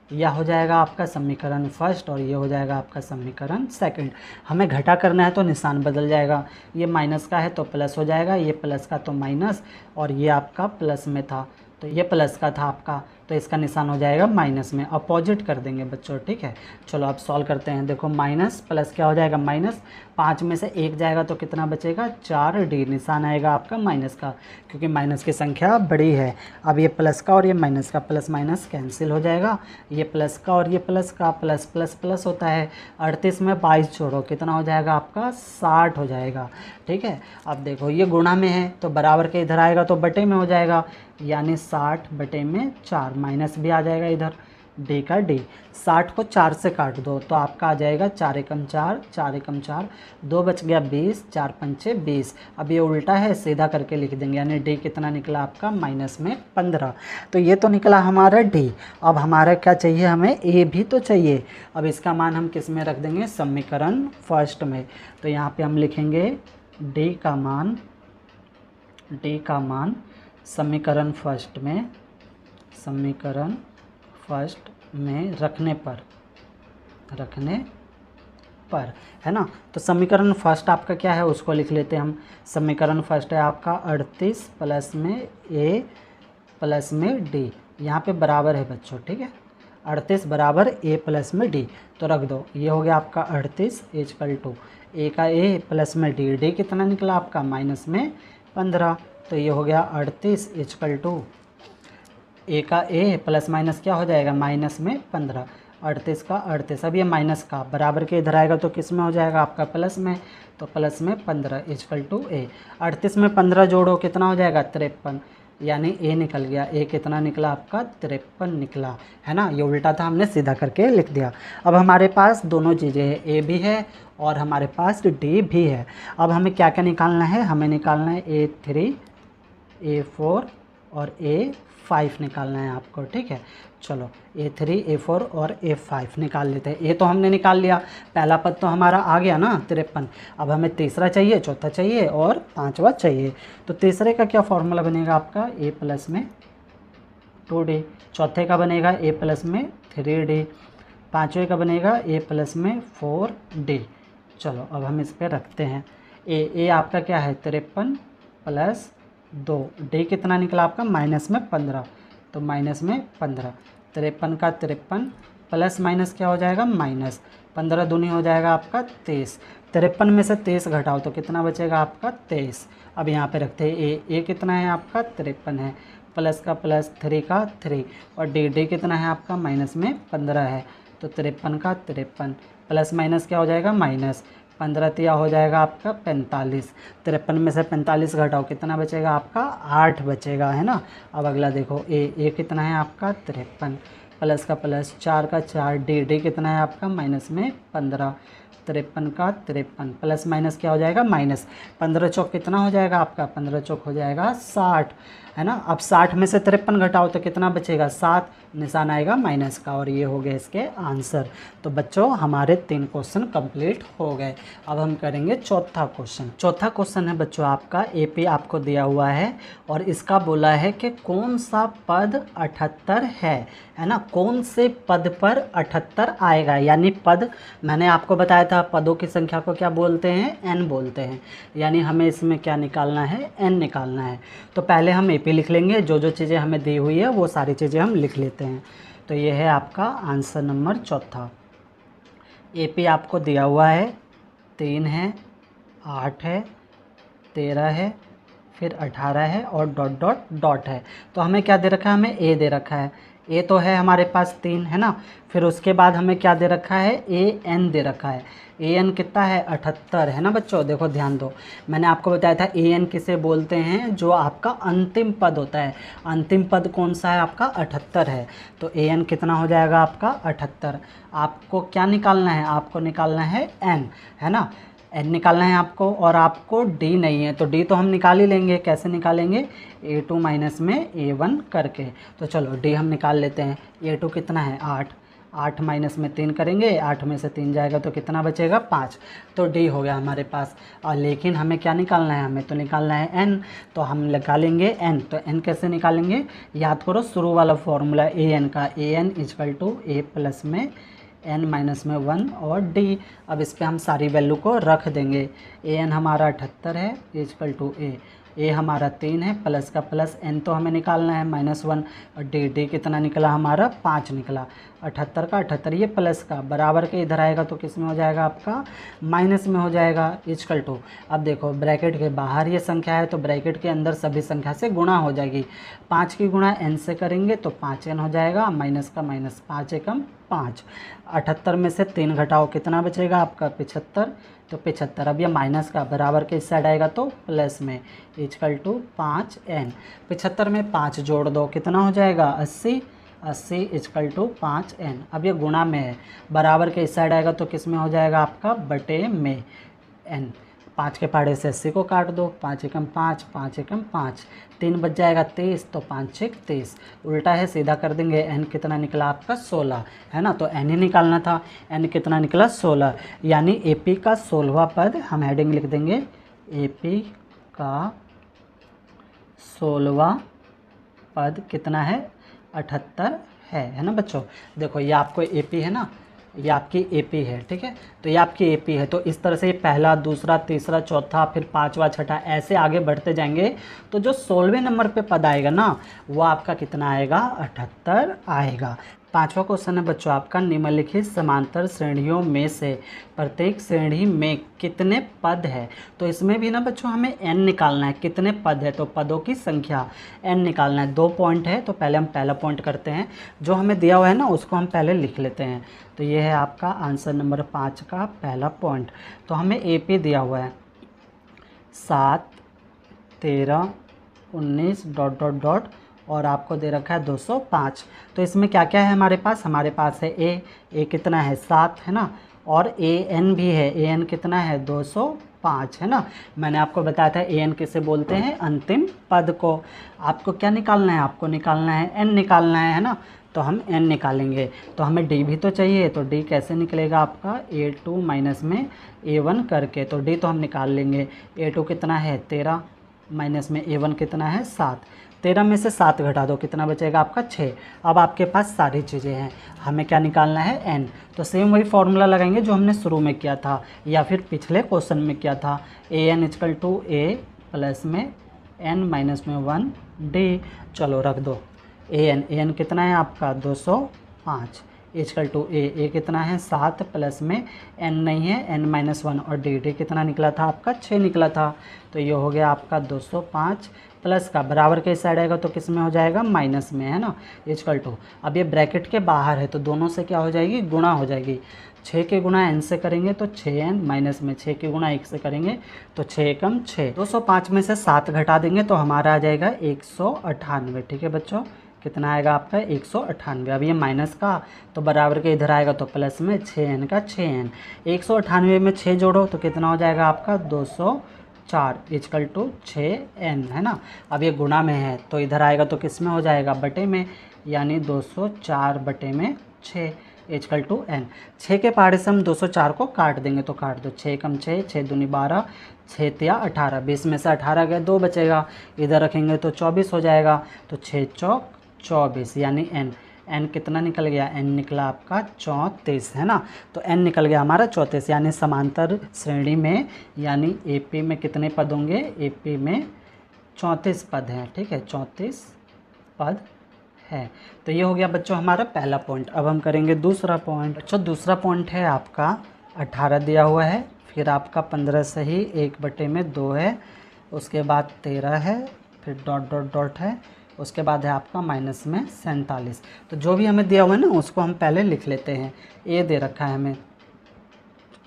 यह हो जाएगा आपका समीकरण फर्स्ट और ये हो जाएगा आपका समीकरण सेकंड। हमें घटा करना है तो निशान बदल जाएगा, ये माइनस का है तो प्लस हो जाएगा, ये प्लस का तो माइनस, और ये आपका प्लस में था तो ये प्लस का था आपका, तो इसका निशान हो जाएगा माइनस में। अपोजिट कर देंगे बच्चों, ठीक है। चलो अब सॉल्व करते हैं। देखो माइनस प्लस क्या हो जाएगा, माइनस, 5 में से 1 जाएगा तो कितना बचेगा, 4D। निशान आएगा आपका माइनस का, क्योंकि माइनस की संख्या बड़ी है। अब ये प्लस का और ये माइनस का प्लस माइनस कैंसिल हो जाएगा, ये प्लस का और ये प्लस का प्लस प्लस प्लस होता है। 38 में 22 जोड़ो, कितना हो जाएगा आपका, 60 हो जाएगा, ठीक है। अब देखो ये गुणा में है तो बराबर के इधर आएगा तो बटे में हो जाएगा, यानी 60 बटे में 4, माइनस भी आ जाएगा इधर, डी का डी। 60 को 4 से काट दो तो आपका आ जाएगा 4 एकम 4, 4 एकम 4, 2 बच गया 20, 4 पंचे 20। अब ये उल्टा है, सीधा करके लिख देंगे, यानी डी कितना निकला आपका, माइनस में 15। तो ये तो निकला हमारा डी। अब हमारा क्या चाहिए, हमें ए भी तो चाहिए। अब इसका मान हम किस में रख देंगे, समीकरण फर्स्ट में। तो यहाँ पर हम लिखेंगे डी का मान समीकरण फर्स्ट में रखने पर, है ना। तो समीकरण फर्स्ट आपका क्या है, उसको लिख लेते हैं हम। समीकरण फर्स्ट है आपका 38 प्लस में ए प्लस में डी, यहाँ पे बराबर है बच्चों, ठीक है। 38 बराबर ए प्लस में डी, तो रख दो। ये हो गया आपका 38 इक्वल टू ए का ए प्लस में डी, डी कितना निकला आपका, माइनस में 15। तो ये हो गया 38 इक्वल टू ए का ए प्लस माइनस क्या हो जाएगा, माइनस में 15। 38 का 38, अब ये माइनस का बराबर के इधर आएगा तो किस में हो जाएगा आपका, प्लस में। तो प्लस में 15 इक्वल टू ए। 38 में 15 जोड़ो, कितना हो जाएगा, 53, यानी ए निकल गया। ए कितना निकला आपका, 53 निकला, है ना। ये उल्टा था, हमने सीधा करके लिख दिया। अब हमारे पास दोनों चीज़ें हैं, ए भी है और हमारे पास डी भी है। अब हमें क्या क्या निकालना है, हमें निकालना है A3, A4 और A5 निकालना है आपको, ठीक है। चलो A3, A4 और A5 निकाल लेते हैं। ए तो हमने निकाल लिया, पहला पद तो हमारा आ गया ना 53। अब हमें तीसरा चाहिए, चौथा चाहिए और पांचवा चाहिए। तो तीसरे का क्या फॉर्मूला बनेगा आपका, A प्लस में 2D। चौथे का बनेगा A प्लस में 3D। पाँचवें का बनेगा A प्लस में 4D। चलो अब हम इस पर रखते हैं। ए आपका क्या है, 53 प्लस 2, डी कितना निकला आपका, माइनस में 15। तो माइनस में 15, 53 का 53 प्लस माइनस क्या हो जाएगा, माइनस। 15 दूनी हो जाएगा आपका 23। 53 में से 23 घटाओ तो कितना बचेगा आपका, 23। अब यहाँ पे रखते हैं ए कितना है आपका, 53 है, प्लस का प्लस, 3 का 3, और डी कितना है आपका, माइनस में 15 है। तो 53 का 53 प्लस माइनस क्या हो जाएगा, माइनस। 15 तिया हो जाएगा आपका 45। 53 में से 45 घटाओ, कितना बचेगा आपका, 8 बचेगा, है ना। अब अगला देखो ए कितना है आपका, 53 प्लस का प्लस, 4 का 4, डी कितना है आपका, माइनस में 15। 53 का 53 प्लस माइनस क्या हो जाएगा, माइनस। 15 चौक कितना हो जाएगा आपका, 15 चौक हो जाएगा 60, है ना। अब 60 में से 53 घटाओ तो कितना बचेगा, 7, निशान आएगा माइनस का, और ये हो गए इसके आंसर। तो बच्चों हमारे 3 क्वेश्चन कंप्लीट हो गए। अब हम करेंगे चौथा क्वेश्चन। चौथा क्वेश्चन है बच्चों आपका, AP आपको दिया हुआ है और इसका बोला है कि कौन सा पद 78 है ना। कौन से पद पर 78 आएगा, यानी पद, मैंने आपको बताया था पदों की संख्या को क्या बोलते हैं, n बोलते हैं, यानी हमें इसमें क्या निकालना है, n निकालना है। तो पहले हम AP लिख लेंगे, जो चीज़ें हमें दी हुई है वो सारी चीज़ें हम लिख लेते हैं। तो ये है आपका आंसर नंबर चौथा। AP आपको दिया हुआ है 3 है, 8 है, 13 है, फिर 18 है और डॉट डॉट डॉट है। तो हमें क्या दे रखा है, हमें ए दे रखा है, ए तो है हमारे पास 3 है ना। फिर उसके बाद हमें क्या दे रखा है, ए एन दे रखा है। ए एन कितना है, 78 है ना बच्चों। देखो ध्यान दो, मैंने आपको बताया था ए एन किसे बोलते हैं, जो आपका अंतिम पद होता है। अंतिम पद कौन सा है आपका, 78 है। तो ए एन कितना हो जाएगा आपका 78। आपको क्या निकालना है, आपको निकालना है एन, है ना। एन निकालना है आपको, और आपको डी नहीं है तो डी तो हम निकाल ही लेंगे। कैसे निकालेंगे, a2 माइनस में a1 करके। तो चलो डी हम निकाल लेते हैं। a2 कितना है 8, 8 माइनस में 3 करेंगे, 8 में से 3 जाएगा तो कितना बचेगा 5। तो डी हो गया हमारे पास। और लेकिन हमें क्या निकालना है, हमें तो निकालना है एन। तो हम निकालेंगे एन। तो एन कैसे निकालेंगे, याद करो शुरू वाला फॉर्मूला ए एन का, a n equal to A plus में एन माइनस में 1 और डी। अब इस पे हम सारी वैल्यू को रख देंगे। ए एन हमारा 78 है इजकल टू ए हमारा 3 है, प्लस का प्लस, एन तो हमें निकालना है -1, और डी कितना निकला हमारा 5 निकला। 78 का 78 ये प्लस का बराबर के इधर आएगा तो किस में हो जाएगा आपका, माइनस में हो जाएगा इजकल टू। अब देखो ब्रैकेट के बाहर ये संख्या है तो ब्रैकेट के अंदर सभी संख्या से गुणा हो जाएगी। 5 की गुणा एन से करेंगे तो 5n हो जाएगा, माइनस का माइनस, 5 एकम 5। 78 में से 3 घटाओ कितना बचेगा आपका 75। तो 75, अब ये माइनस का बराबर के इस साइड आएगा तो प्लस में इजकल टू 5n। 75 में 5 जोड़ दो कितना हो जाएगा 80, 80 इजकल टू 5n। अब ये गुणा में है, बराबर के इस साइड आएगा तो किस में हो जाएगा आपका, बटे में n। 5 के पाड़े से 80 को काट दो, 5 एकम 5, 5 एकम 5, 3 बच जाएगा 23, तो 5 छः 23। उल्टा है सीधा कर देंगे, n कितना निकला आपका 16 है ना। तो n ही निकालना था, n कितना निकला 16, यानी AP का 16वां पद। हम हेडिंग लिख देंगे AP का 16वां पद कितना है 78 है ना बच्चों। देखो ये आपको AP है ना, ये आपकी AP है, ठीक है। तो ये आपकी AP है, तो इस तरह से पहला, दूसरा, तीसरा, चौथा, फिर पांचवा, छठा, ऐसे आगे बढ़ते जाएंगे। तो जो 16वें नंबर पे पद आएगा ना, वो आपका कितना आएगा 78 आएगा। पांचवा क्वेश्चन है बच्चों आपका, निम्नलिखित समांतर श्रेणियों में से प्रत्येक श्रेणी में कितने पद है। तो इसमें भी ना बच्चों हमें n निकालना है, कितने पद है, तो पदों की संख्या n निकालना है। 2 पॉइंट है, तो पहले हम पहला पॉइंट करते हैं, जो हमें दिया हुआ है ना उसको हम पहले लिख लेते हैं। तो ये है आपका आंसर नंबर 5 का पहला पॉइंट। तो हमें AP दिया हुआ है 7, 13, 19 डॉट डॉट डॉट, और आपको दे रखा है 205। तो इसमें क्या क्या है हमारे पास है ए कितना है 7 है ना, और AN भी है, AN कितना है 205 है ना। मैंने आपको बताया था AN किसे बोलते हैं, अंतिम पद को। आपको क्या निकालना है, आपको निकालना है N निकालना है ना। तो हम N निकालेंगे, तो हमें D भी तो चाहिए। तो D कैसे निकलेगा आपका, A2 माइनस में A1 करके। तो D तो हम निकाल लेंगे। A2 कितना है 13, माइनस में A1 कितना है 7। 13 में से 7 घटा दो कितना बचेगा आपका 6। अब आपके पास सारी चीज़ें हैं, हमें क्या निकालना है n। तो सेम वही फॉर्मूला लगाएंगे जो हमने शुरू में किया था या फिर पिछले क्वेश्चन में किया था। an equal to a plus में n माइनस में 1 d। चलो रख दो an कितना है आपका 205 इजकल टू a कितना है 7 प्लस में n नहीं है n माइनस 1, और d कितना निकला था आपका 6 निकला था। तो ये हो गया आपका 205, प्लस का बराबर के साइड आएगा तो किस में हो जाएगा, माइनस में है ना इजकल टू। अब ये ब्रैकेट के बाहर है तो दोनों से क्या हो जाएगी, गुणा हो जाएगी। 6 के गुणा n से करेंगे तो 6n, माइनस में 6 के गुणा 1 से करेंगे तो 6 एकम 6। 205 में से 7 घटा देंगे तो हमारा आ जाएगा 198। ठीक है बच्चों, कितना आएगा आपका 198। अब ये माइनस का तो बराबर के इधर आएगा तो प्लस में 6n का 6n। 198 में 6 जोड़ो तो कितना हो जाएगा आपका 204 इजकल टू 6n है ना। अब ये गुणा में है तो इधर आएगा तो किस में हो जाएगा, बटे में, यानी 204 बटे में 6 इजकल टू n। 6 के पहाड़े से हम 204 को काट देंगे तो काट दो, 6 कम 6, 6 दूनी 12, 6 तिया 18, 20 में से 18 गए 2 बचेगा, इधर रखेंगे तो 24 हो जाएगा। तो 6 चौक 24 यानी n कितना निकल गया, n निकला आपका 34 है ना। तो n निकल गया हमारा 34, यानी समांतर श्रेणी में यानी AP में कितने पद होंगे, AP में 34 पद हैं। ठीक है, 34 पद है। तो ये हो गया बच्चों हमारा पहला पॉइंट। अब हम करेंगे दूसरा पॉइंट। बच्चों दूसरा पॉइंट है आपका 18 दिया हुआ है, फिर आपका 15 सही 1 बटे में 2 है, उसके बाद 13 है, फिर डॉट डॉट डॉट है, उसके बाद है आपका माइनस में 47। तो जो भी हमें दिया हुआ है ना उसको हम पहले लिख लेते हैं। ए दे रखा है हमें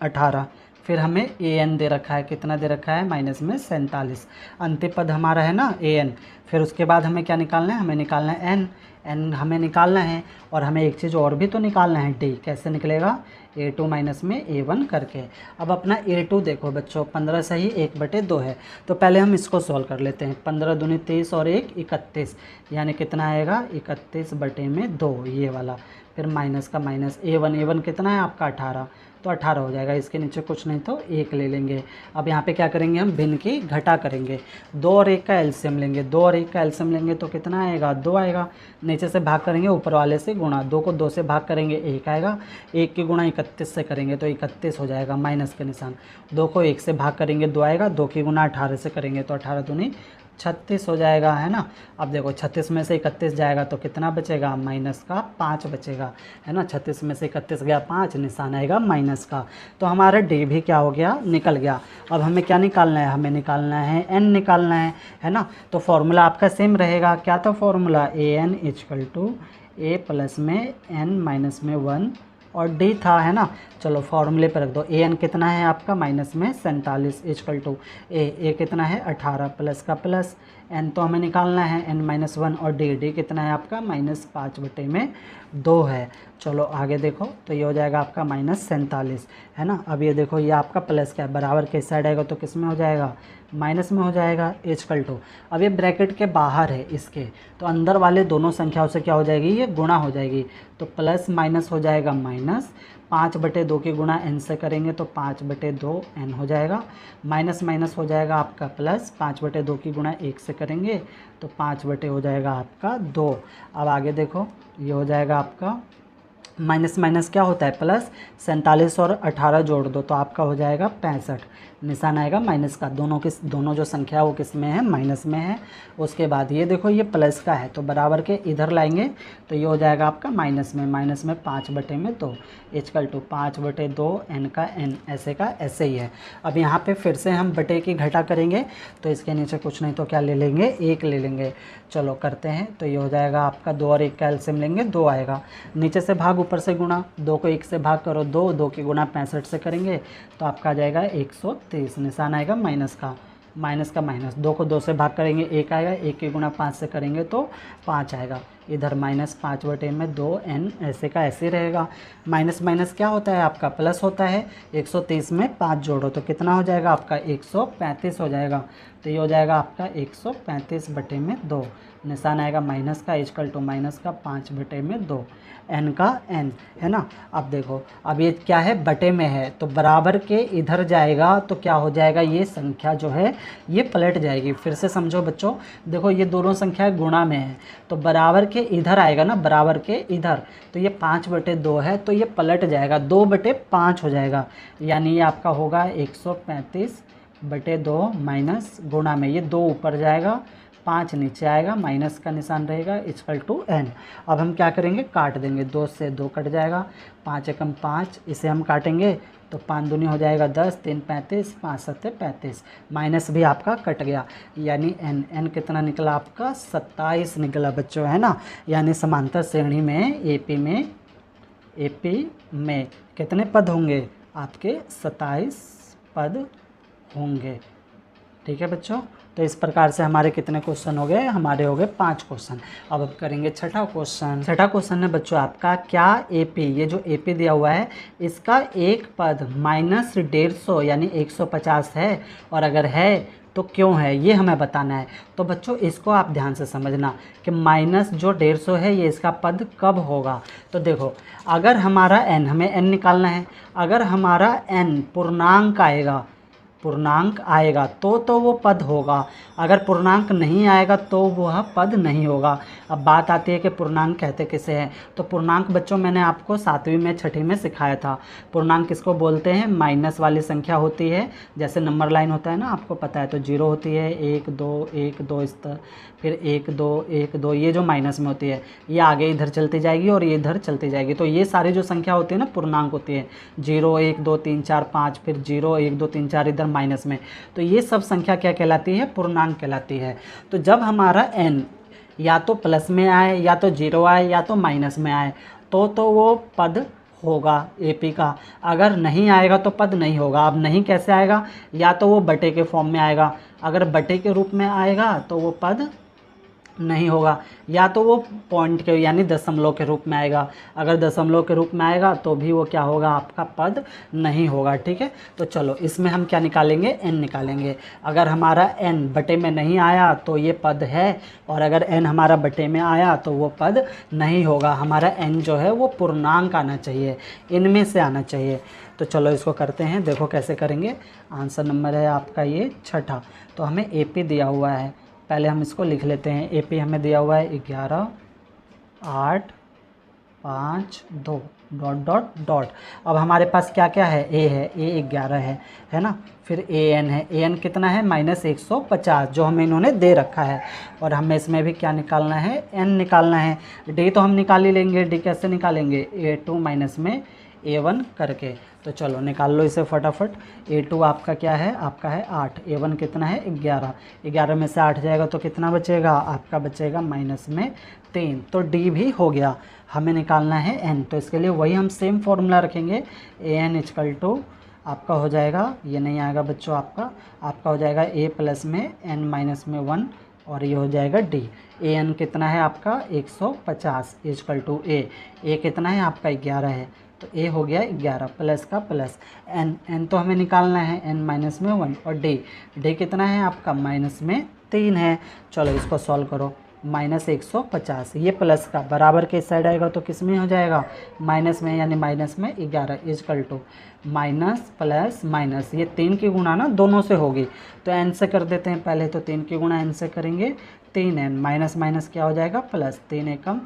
18, फिर हमें ए एन दे रखा है, कितना दे रखा है माइनस में 47। अंतिम पद हमारा है ना ए एन। फिर उसके बाद हमें क्या निकालना है, हमें निकालना है एन। एन हमें निकालना है और हमें एक चीज़ और भी तो निकालना है, डी। कैसे निकलेगा, A2 माइनस में A1 करके। अब अपना A2 देखो बच्चों, 15 सही 1/2 है। तो पहले हम इसको सॉल्व कर लेते हैं। 15 दूनी 30 और 1 31, यानी कितना आएगा 31/2, ये वाला। फिर माइनस का माइनस A1 कितना है आपका 18, तो 18 हो जाएगा। इसके नीचे कुछ नहीं तो 1 ले लेंगे। अब यहाँ पे क्या करेंगे, हम भिन्न की घटा करेंगे। 2 और 1 का एलसीएम लेंगे, 2 और 1 का एलसीएम लेंगे तो कितना आएगा 2 आएगा। नीचे से भाग करेंगे, ऊपर वाले से गुणा, 2 को 2 से भाग करेंगे 1 आएगा, 1 की गुणा 31 से करेंगे तो 31 हो जाएगा, माइनस के निशान। 2 को 1 से भाग करेंगे 2 आएगा, 2 की गुणा 18 से करेंगे तो 18 दूनी 36 हो जाएगा, है ना। अब देखो 36 में से 31 जाएगा तो कितना बचेगा, माइनस का 5 बचेगा, है ना। 36 में से 31 गया 5, निशान आएगा माइनस का। तो हमारा डी भी क्या हो गया, निकल गया। अब हमें क्या निकालना है, हमें निकालना है एन निकालना है ना। तो फॉर्मूला आपका सेम रहेगा। क्या था formula, A N equal to A plus में एन माइनस में 1 और डी था, है ना। चलो फॉर्मूले पर रख दो। ए एन कितना है आपका माइनस में 47 इक्वल टू ए कितना है 18 प्लस का प्लस, एन तो हमें निकालना है एन माइनस 1 और डी कितना है आपका -5/2 है। चलो आगे देखो तो ये हो जाएगा आपका -47, है ना। अब ये देखो ये आपका प्लस का है, बराबर के साइड आएगा तो किस में हो जाएगा, माइनस में हो जाएगा इक्वल टू। अब ये ब्रैकेट के बाहर है इसके, तो अंदर वाले दोनों संख्याओं से क्या हो जाएगी, ये गुणा हो जाएगी। तो प्लस माइनस हो जाएगा माइनस, 5/2 की गुणा n से करेंगे तो 5/2 n हो जाएगा। माइनस माइनस हो जाएगा आपका प्लस, 5/2 की गुणा 1 से करेंगे तो 5 हो जाएगा आपका 2। अब आगे देखो ये हो जाएगा आपका माइनस माइनस क्या होता है प्लस, 47 और 18 जोड़ दो तो आपका हो जाएगा 65, निशान आएगा माइनस का। दोनों जो संख्या वो किस में है, माइनस में है। उसके बाद ये देखो ये प्लस का है तो बराबर के इधर लाएंगे तो ये हो जाएगा आपका माइनस में 5/2 इक्वल टू 5/2 n का n, ऐसे का ऐसे ही है। अब यहाँ पे फिर से हम बटे की घटा करेंगे तो इसके नीचे कुछ नहीं तो क्या ले लेंगे, 1 ले लेंगे। चलो करते हैं तो ये हो जाएगा आपका 2 और 1 का एलसीएम लेंगे 2 आएगा, नीचे से भाग ऊपर से गुणा, 2 को 1 से भाग करो 2 की गुणा 65 से करेंगे तो आपका आ जाएगा 130, निशान आएगा माइनस का माइनस। 2 को 2 से भाग करेंगे 1 आएगा, 1 की गुणा 5 से करेंगे तो 5 आएगा। इधर -5/2 n, ऐसे का ऐसे रहेगा। माइनस माइनस क्या होता है आपका प्लस होता है। 130 में 5 जोड़ो तो कितना हो जाएगा आपका 135 हो जाएगा। तो ये हो जाएगा आपका 135/2, निशान आएगा माइनस का इक्वल टू माइनस का 5/2 n का n, है ना। अब देखो अब ये क्या है, बटे में है तो बराबर के इधर जाएगा तो क्या हो जाएगा, ये संख्या जो है ये पलट जाएगी। फिर से समझो बच्चों, देखो ये दोनों संख्या गुणा में है तो बराबर के इधर आएगा ना, बराबर के इधर, तो ये 5/2 है तो ये पलट जाएगा 2/5 हो जाएगा, यानी ये आपका होगा 135/2 माइनस गुणा में ये 2 ऊपर जाएगा 5 नीचे आएगा, माइनस का निशान रहेगा इक्वल टू n। अब हम क्या करेंगे, काट देंगे, 2 से 2 कट जाएगा, 5 एकम 5, इसे हम काटेंगे तो 5 दूनी हो जाएगा 10, 3 35, 5 7 35, माइनस भी आपका कट गया, यानी n कितना निकला आपका 27 निकला बच्चों, है ना। यानी समांतर श्रेणी में एपी में कितने पद होंगे आपके, 27 पद होंगे। ठीक है बच्चों, तो इस प्रकार से हमारे कितने क्वेश्चन हो गए, हमारे हो गए 5 क्वेश्चन। अब करेंगे छठा क्वेश्चन। छठा क्वेश्चन है बच्चों आपका, क्या एपी, ये जो एपी दिया हुआ है इसका एक पद -150 यानी 150 है, और अगर है तो क्यों है ये हमें बताना है। तो बच्चों इसको आप ध्यान से समझना कि माइनस जो 150 है ये इसका पद कब होगा। तो देखो अगर हमारा n, हमें n निकालना है, अगर हमारा n पूर्णांक आएगा तो वो पद होगा, अगर पूर्णांक नहीं आएगा तो वह पद नहीं होगा। अब बात आती है कि पूर्णांक कहते किसे हैं। तो पूर्णांक बच्चों मैंने आपको 7वीं में 6ठी में सिखाया था। पूर्णांक किसको बोलते हैं, माइनस वाली संख्या होती है, जैसे नंबर लाइन होता है ना, आपको पता है। तो 0 होती है, 1 2 इस तरह, फिर 1 2 ये जो माइनस में होती है ये आगे इधर चलती जाएगी और ये इधर चलती जाएगी। तो ये सारी जो संख्या होती है ना पूर्णांक होती है, 0 1 2 3 4 5, फिर 0 1 2 3 4 इधर माइनस में, तो ये सब संख्या क्या कहलाती है, पूर्णांक कहलाती है। तो जब हमारा n या तो प्लस में आए या तो जीरो आए या तो माइनस में आए तो वो पद होगा AP का। अगर नहीं आएगा तो पद नहीं होगा। अब नहीं कैसे आएगा, या तो वो बटे के फॉर्म में आएगा, अगर बटे के रूप में आएगा तो वो पद नहीं होगा, या तो वो पॉइंट के यानी दशमलव के रूप में आएगा, अगर दशमलव के रूप में आएगा तो भी वो क्या होगा, आपका पद नहीं होगा। ठीक है, तो चलो इसमें हम क्या निकालेंगे, n निकालेंगे। अगर हमारा n बटे में नहीं आया तो ये पद है, और अगर n हमारा बटे में आया तो वो पद नहीं होगा। हमारा n जो है वो पूर्णांक आना चाहिए, इनमें से आना चाहिए। तो चलो इसको करते हैं, देखो कैसे करेंगे। आंसर नंबर है आपका ये छठा। तो हमें AP दिया हुआ है, पहले हम इसको लिख लेते हैं। AP हमें दिया हुआ है 11 8 5 2 डॉट डॉट डॉट। अब हमारे पास क्या क्या है, A है, A 11 है ना। फिर AN है, AN कितना है, -150 जो हमें इन्होंने दे रखा है। और हमें इसमें भी क्या निकालना है, N निकालना है। D तो हम निकाल ही लेंगे, D कैसे निकालेंगे, A2 माइनस में A1 करके। तो चलो निकाल लो इसे फटाफट। A2 आपका क्या है, आपका है 8, A1 कितना है 11, 11 में से 8 जाएगा तो कितना बचेगा, आपका बचेगा माइनस में 3। तो D भी हो गया। हमें निकालना है N, तो इसके लिए वही हम सेम फॉर्मूला रखेंगे। AN इक्वल टू आपका हो जाएगा, ये नहीं आएगा बच्चों, आपका हो जाएगा A प्लस में N माइनस में 1, और ये हो जाएगा D। AN कितना है आपका 150 इक्वल टू A कितना है आपका 11 है, तो A हो गया 11 प्लस का प्लस N तो हमें निकालना है N माइनस में 1, और D कितना है आपका माइनस में 3 है। चलो इसको सॉल्व करो। -150 ये प्लस का बराबर के साइड आएगा तो किस में हो जाएगा, माइनस में, यानी माइनस में 11 equal to minus plus minus, ये 3 की गुणा ना दोनों से होगी, तो n से कर देते हैं पहले। तो 3 की गुणा n से करेंगे 3n, माइनस माइनस क्या हो जाएगा प्लस, 3 एकम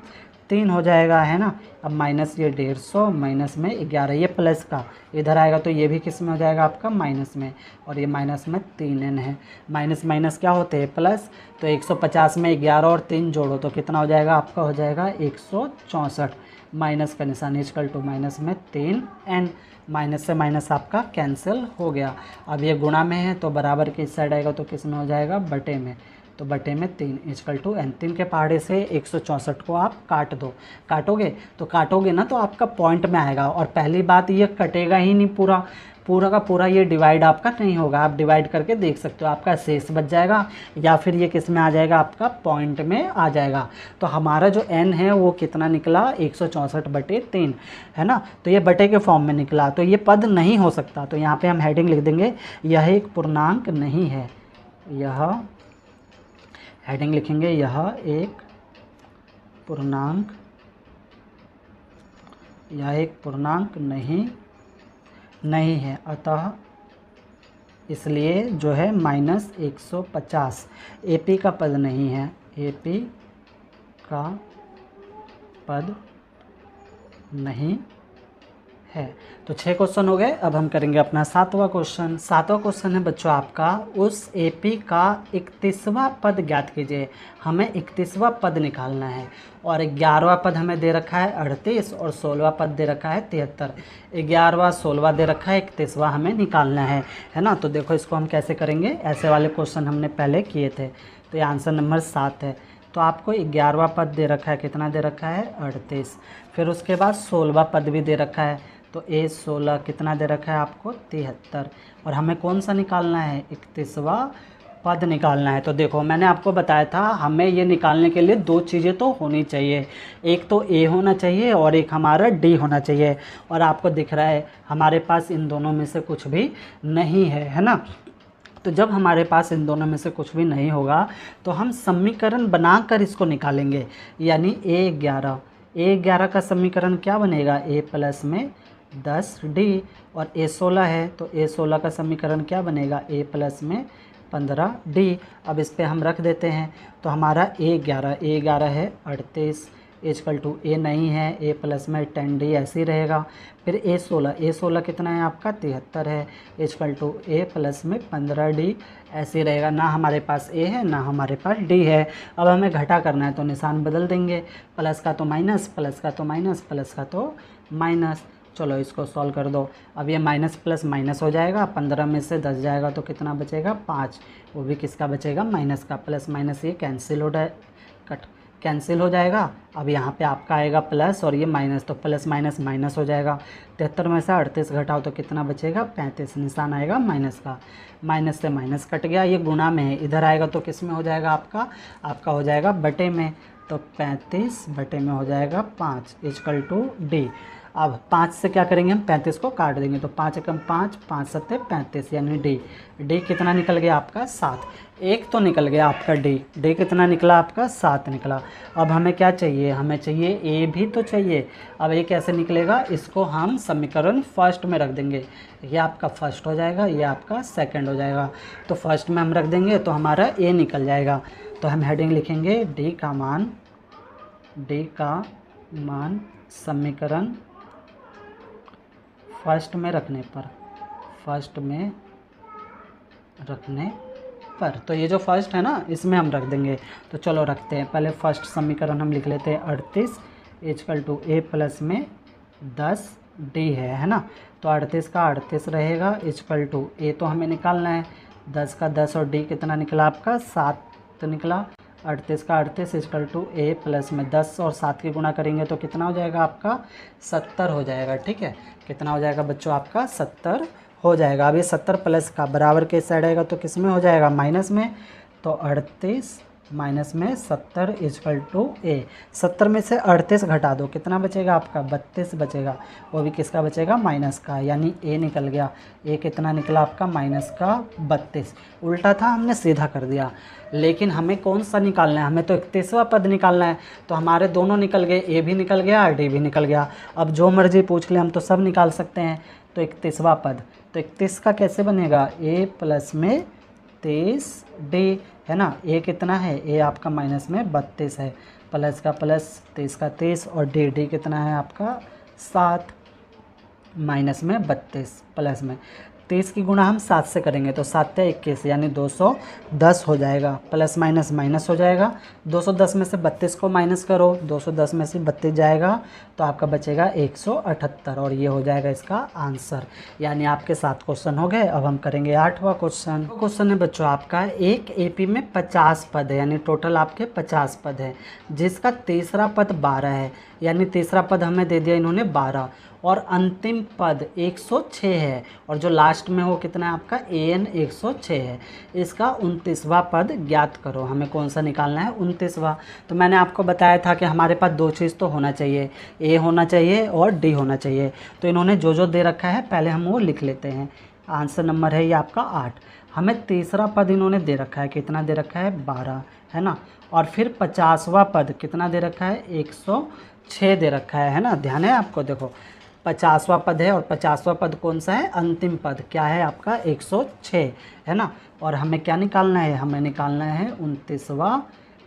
3 हो जाएगा, है ना। अब माइनस ये 150 माइनस में 11, ये प्लस का इधर आएगा तो ये भी किस में हो जाएगा आपका माइनस में, और ये माइनस में 3n है। माइनस माइनस क्या होते हैं प्लस, तो 150 में 11 और 3 जोड़ो तो कितना हो जाएगा, आपका हो जाएगा 164, माइनस का निशान इक्वल टू माइनस में 3n, माइनस से माइनस आपका कैंसिल हो गया। अब ये गुणा में है तो बराबर के इस साइड आएगा तो किस में हो जाएगा, बटे में, तो बटे में 3 इक्वल टू n। 3 के पहाड़े से 164 को आप काट दो, काटोगे ना तो आपका पॉइंट में आएगा। और पहली बात ये कटेगा ही नहीं, पूरा का पूरा ये डिवाइड आपका नहीं होगा। आप डिवाइड करके देख सकते हो, आपका शेष बच जाएगा, या फिर ये किस में आ जाएगा, आपका पॉइंट में आ जाएगा। तो हमारा जो n है वो कितना निकला, 164/3 है ना। तो ये बटे के फॉर्म में निकला, तो ये पद नहीं हो सकता। तो यहाँ पे हम हेडिंग लिख देंगे, यह एक पूर्णांक नहीं है। यह हेडिंग लिखेंगे, यह एक पूर्णांक, नहीं है, अतः इसलिए जो है -150 AP का पद नहीं है, AP का पद नहीं है। तो 6 क्वेश्चन हो गए। अब हम करेंगे अपना 7वां क्वेश्चन। 7वां क्वेश्चन है बच्चों आपका, उस AP का 31वां पद ज्ञात कीजिए। हमें 31वां पद निकालना है, और 11वां पद हमें दे रखा है 38, और 16वां पद दे रखा है 73। 11वां 16वां दे रखा है, 31वां हमें निकालना है ना। तो देखो इसको हम कैसे करेंगे, ऐसे वाले क्वेश्चन हमने पहले किए थे। तो ये आंसर नंबर 7 है। तो आपको 11वां पद दे रखा है, कितना दे रखा है 38। फिर उसके बाद 16वां पद भी दे रखा है, तो A16 कितना दे रखा है आपको 73। और हमें कौन सा निकालना है, 31वां पद निकालना है। तो देखो मैंने आपको बताया था, हमें ये निकालने के लिए 2 चीज़ें तो होनी चाहिए, एक तो A होना चाहिए और एक हमारा D होना चाहिए। और आपको दिख रहा है हमारे पास इन दोनों में से कुछ भी नहीं है ना। तो जब हमारे पास इन दोनों में से कुछ भी नहीं होगा तो हम समीकरण बनाकर इसको निकालेंगे। यानी A11 का समीकरण क्या बनेगा, A प्लस में 10D, और A16 है तो A16 का समीकरण क्या बनेगा, A प्लस में 15D। अब इस पे हम रख देते हैं, तो हमारा A11 है 38 इक्वल टू A नहीं है, A प्लस में 10D ऐसे ही रहेगा। फिर A16 कितना है आपका 73 है, इक्वल टू A प्लस में 15D ऐसे ही रहेगा। ना हमारे पास A है ना हमारे पास D है। अब हमें घटा करना है तो निशान बदल देंगे, प्लस का तो माइनस, प्लस का तो माइनस, प्लस का तो माइनस। चलो इसको सॉल्व कर दो। अब ये माइनस प्लस माइनस हो जाएगा, 15 में से 10 जाएगा तो कितना बचेगा 5, वो भी किसका बचेगा माइनस का। प्लस माइनस ये कैंसिल हो जाएगा। अब यहाँ पे आपका आएगा प्लस और ये माइनस, तो प्लस माइनस माइनस हो जाएगा। 73 में से 38 घटाओ तो कितना बचेगा 35, निशान आएगा माइनस का। माइनस से माइनस कट गया, ये गुणा में है, इधर आएगा तो किस में हो जाएगा आपका हो जाएगा बटे में, तो 35 बटे में हो जाएगा 5 इक्वल टू डी। अब 5 से क्या करेंगे हम 35 को काट देंगे, तो 5 एकम 5, 5 सत्ते 35 यानी डी कितना निकल गया आपका 7। एक तो निकल गया आपका डी कितना निकला आपका 7 निकला। अब हमें क्या चाहिए, हमें चाहिए ए भी तो चाहिए। अब ये कैसे निकलेगा, इसको हम समीकरण फर्स्ट में रख देंगे। ये आपका फर्स्ट हो जाएगा, ये आपका सेकंड हो जाएगा। तो फर्स्ट में हम रख देंगे तो हमारा ए निकल जाएगा। तो हम हेडिंग लिखेंगे डी का मान समीकरण फर्स्ट में रखने पर, तो ये जो फर्स्ट है ना इसमें हम रख देंगे। तो चलो रखते हैं, पहले फर्स्ट समीकरण हम लिख लेते हैं 38 इक्वल टू ए प्लस में 10 डी है ना। तो 38 का 38 रहेगा इक्वल टू ए तो हमें निकालना है, 10 का 10 और डी कितना निकला आपका 7 निकला। 38 का 38 इक्वल टू ए प्लस में 10 और 7 की गुणा करेंगे तो कितना हो जाएगा आपका 70 हो जाएगा। ठीक है, कितना हो जाएगा बच्चों आपका 70 हो जाएगा। अब ये 70 प्लस का बराबर के साइड आएगा तो किस में हो जाएगा माइनस में, तो 38 माइनस में 70 इक्वल टू ए। 70 में से 38 घटा दो कितना बचेगा आपका 32 बचेगा, वो भी किसका बचेगा माइनस का, यानी ए निकल गया। ए कितना निकला आपका माइनस का 32। उल्टा था हमने सीधा कर दिया, लेकिन हमें कौन सा निकालना है, हमें तो 31वां पद निकालना है। तो हमारे दोनों निकल गए, ए भी निकल गया डी भी निकल गया। अब जो मर्जी पूछ ले हम तो सब निकाल सकते हैं। तो 31वां पद, तो 31 का कैसे बनेगा ए प्लस में 23 डी है ना। ए कितना है, ए आपका माइनस में 32 है, प्लस का प्लस 23 का 23 और डी कितना है आपका 7 माइनस में 32 प्लस में 23 की गुणा हम 7 से करेंगे तो 7 से 21 यानी 210 हो जाएगा। प्लस माइनस माइनस हो जाएगा, 210 में से 32 को माइनस करो, 210 में से 32 जाएगा तो आपका बचेगा 178 और ये हो जाएगा इसका आंसर। यानी आपके 7 क्वेश्चन हो गए। अब हम करेंगे 8वां क्वेश्चन। क्वेश्चन है बच्चों आपका, एक एपी में 50 पद है, यानी टोटल आपके 50 पद है, जिसका तीसरा पद 12 है, यानी तीसरा पद हमें दे दिया इन्होंने 12 और अंतिम पद 106 है, और जो लास्ट में हो कितना है आपका an 106 है। इसका 29वां पद ज्ञात करो। हमें कौन सा निकालना है 29वां। तो मैंने आपको बताया था कि हमारे पास दो चीज़ तो होना चाहिए, a होना चाहिए और d होना चाहिए। तो इन्होंने जो जो दे रखा है पहले हम वो लिख लेते हैं। आंसर नंबर है ये आपका 8। हमें तीसरा पद इन्होंने दे रखा है, कितना दे रखा है 12 है ना। और फिर 50वां पद कितना दे रखा है 106 दे रखा है ना। ध्यान है आपको, देखो 50वां पद है और 50वां पद कौन सा है अंतिम पद क्या है आपका 106 है ना। और हमें क्या निकालना है, हमें निकालना है 29वां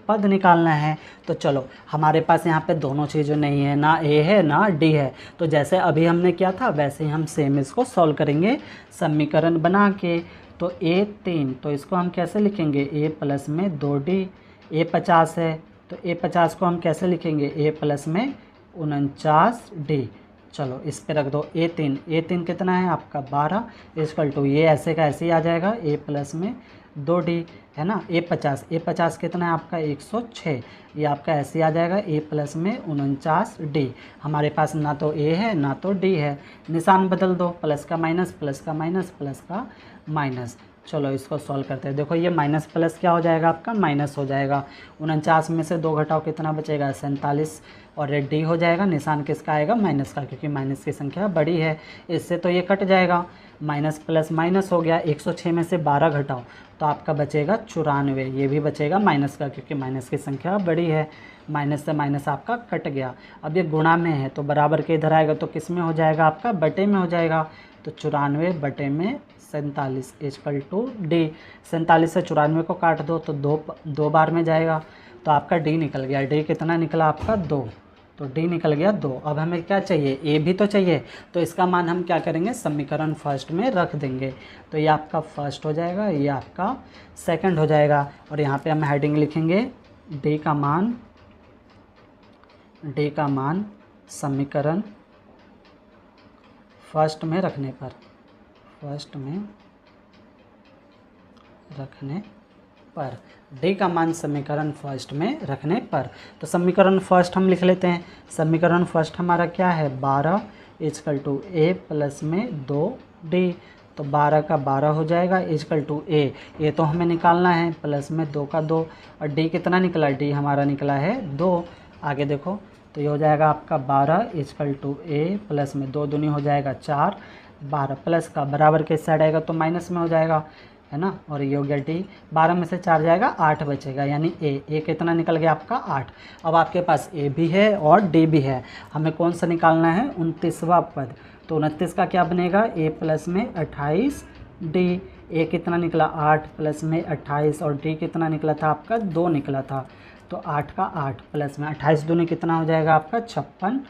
पद निकालना है। तो चलो हमारे पास यहाँ पे दोनों चीज़ें नहीं है, ना ए है ना डी है। तो जैसे अभी हमने किया था वैसे ही हम सेम इसको सॉल्व करेंगे समीकरण बना के। तो ए 3, तो इसको हम कैसे लिखेंगे ए प्लस में 2d। ए 50 है तो ए 50 को हम कैसे लिखेंगे ए प्लस में 49d। चलो इस पे रख दो ए 3 कितना है आपका 12 इक्वल टू ये ऐसे का ऐसे ही आ जाएगा ए प्लस में 2d है ना। ए 50 कितना है आपका 106, ये आपका ऐसे ही आ जाएगा ए प्लस में 49d। हमारे पास ना तो ए है ना तो डी है, निशान बदल दो, प्लस का माइनस प्लस का माइनस प्लस का माइनस। चलो इसको सॉल्व करते हैं। देखो ये माइनस प्लस क्या हो जाएगा आपका माइनस हो जाएगा। 49 में से 2 घटाओ कितना बचेगा 47 और ये डी हो जाएगा। निशान किसका आएगा माइनस का, क्योंकि माइनस की संख्या बड़ी है, इससे तो ये कट जाएगा। माइनस प्लस माइनस हो गया। 106 में से 12 घटाओ तो आपका बचेगा 94, ये भी बचेगा माइनस का क्योंकि माइनस की संख्या बड़ी है। माइनस से माइनस आपका कट गया। अब ये गुणा में है तो बराबर के इधर आएगा तो किस में हो जाएगा आपका बटे में हो जाएगा। तो 94 बटे में 47 इक्वल टू डी। 47 से 94 को काट दो तो दो बार में जाएगा तो आपका डी निकल गया। डी कितना निकला आपका 2, तो डी निकल गया 2। अब हमें क्या चाहिए ए भी तो चाहिए, तो इसका मान हम क्या करेंगे समीकरण फर्स्ट में रख देंगे। तो ये आपका फर्स्ट हो जाएगा, ये आपका सेकंड हो जाएगा। और यहाँ पे हम हेडिंग लिखेंगे डी का मान समीकरण फर्स्ट में रखने पर, फर्स्ट में रखने पर, डी का मान समीकरण फर्स्ट में रखने पर। तो समीकरण फर्स्ट हम लिख लेते हैं। समीकरण फर्स्ट हमारा क्या है, 12 इजकल टू ए प्लस में 2d। तो 12 का 12 हो जाएगा इजकल टू ए तो हमें निकालना है, प्लस में 2 का 2, और डी कितना निकला, डी हमारा निकला है 2। आगे देखो, तो ये हो जाएगा आपका 12 इजकल टू ए प्लस में 2 दूनी हो जाएगा 4, 12 प्लस का बराबर के साइड आएगा तो माइनस में हो जाएगा, है ना। और ये हो गया डी, 12 में से 4 जाएगा 8 बचेगा, यानी ए कितना निकल गया आपका 8। अब आपके पास ए भी है और डी भी है, हमें कौन सा निकालना है, 29वां पद। तो 29 का क्या बनेगा, ए प्लस में 28 डी। ए कितना निकला 8 प्लस में 28, और डी कितना निकला था आपका 2 निकला था। तो 8 का 8 प्लस में 28 दूनी कितना हो जाएगा आपका 56,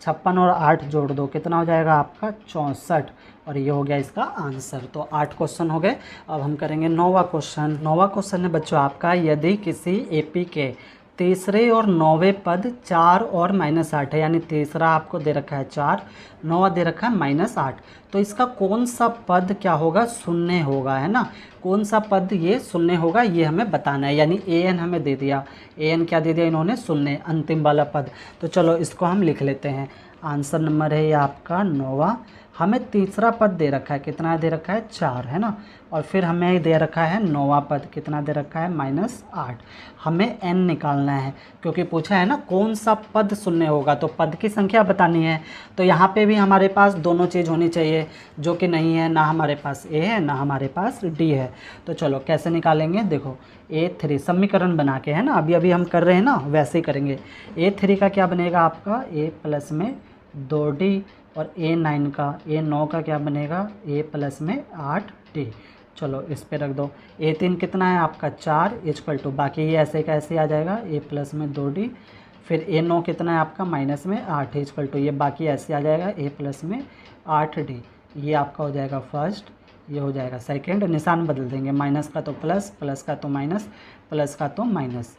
56 और 8 जोड़ दो कितना हो जाएगा आपका 64, और ये हो गया इसका आंसर। तो 8 क्वेश्चन हो गए। अब हम करेंगे 9वां क्वेश्चन। 9वां क्वेश्चन है बच्चों आपका, यदि किसी एपी के तीसरे और 9वें पद 4 और -8 है, यानी तीसरा आपको दे रखा है 4, 9वां दे रखा है -8, तो इसका कौन सा पद क्या होगा, शून्य होगा, है ना। कौन सा पद ये शून्य होगा, ये हमें बताना है। यानी an हमें दे दिया, an क्या दे दिया इन्होंने, शून्य, अंतिम वाला पद। तो चलो इसको हम लिख लेते हैं। आंसर नंबर है ये आपका 9वां। हमें तीसरा पद दे रखा है, कितना दे रखा है 4, है ना। और फिर हमें दे रखा है 9वां पद, कितना दे रखा है -8। हमें n निकालना है, क्योंकि पूछा है ना कौन सा पद शून्य होगा, तो पद की संख्या बतानी है। तो यहाँ पे भी हमारे पास दोनों चीज़ होनी चाहिए, जो कि नहीं है, ना हमारे पास a है ना हमारे पास d है। तो चलो कैसे निकालेंगे, देखो a3 समीकरण बना के, है ना, अभी अभी हम कर रहे हैं ना, वैसे ही करेंगे। a3 का क्या बनेगा आपका, a प्लस में 2d, और a9 का क्या बनेगा, a प्लस में 8d। चलो इस पे रख दो। a3 कितना है आपका 4 इजकल टू, बाकी ये ऐसे का ऐसे आ जाएगा, a प्लस में 2d। फिर a9 कितना है आपका माइनस में 8 इजकल टू, ये बाकी ऐसे आ जाएगा, a प्लस में 8d। ये आपका हो जाएगा फर्स्ट, ये हो जाएगा सेकेंड। निशान बदल देंगे, माइनस का तो प्लस, प्लस का तो माइनस, प्लस का तो माइनस।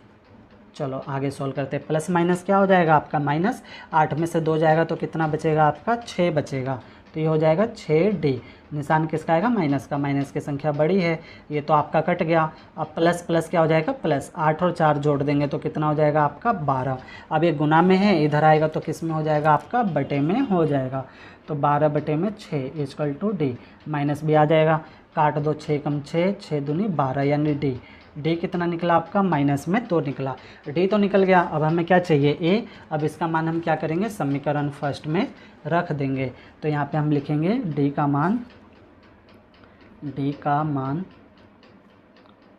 चलो आगे सॉल्व करते हैं। प्लस माइनस क्या हो जाएगा आपका माइनस, 8 में से 2 जाएगा तो कितना बचेगा आपका 6 बचेगा, तो ये हो जाएगा 6d। निशान किसका आएगा, माइनस का, माइनस की संख्या बड़ी है, ये तो आपका कट गया। अब प्लस प्लस क्या हो जाएगा, प्लस 8 और 4 जोड़ देंगे तो कितना हो जाएगा आपका 12। अब ये गुना में है, इधर आएगा तो किस में हो जाएगा आपका, बटे में हो जाएगा। तो 12 बटे में 6 इजकल टू d, माइनस भी आ जाएगा, काट दो, 6 कम 6, 6 दूनी 12, यानी d। डी कितना निकला आपका, माइनस में 2 निकला। डी तो निकल गया, अब हमें क्या चाहिए, ए। अब इसका मान हम क्या करेंगे, समीकरण फर्स्ट में रख देंगे। तो यहाँ पे हम लिखेंगे डी का मान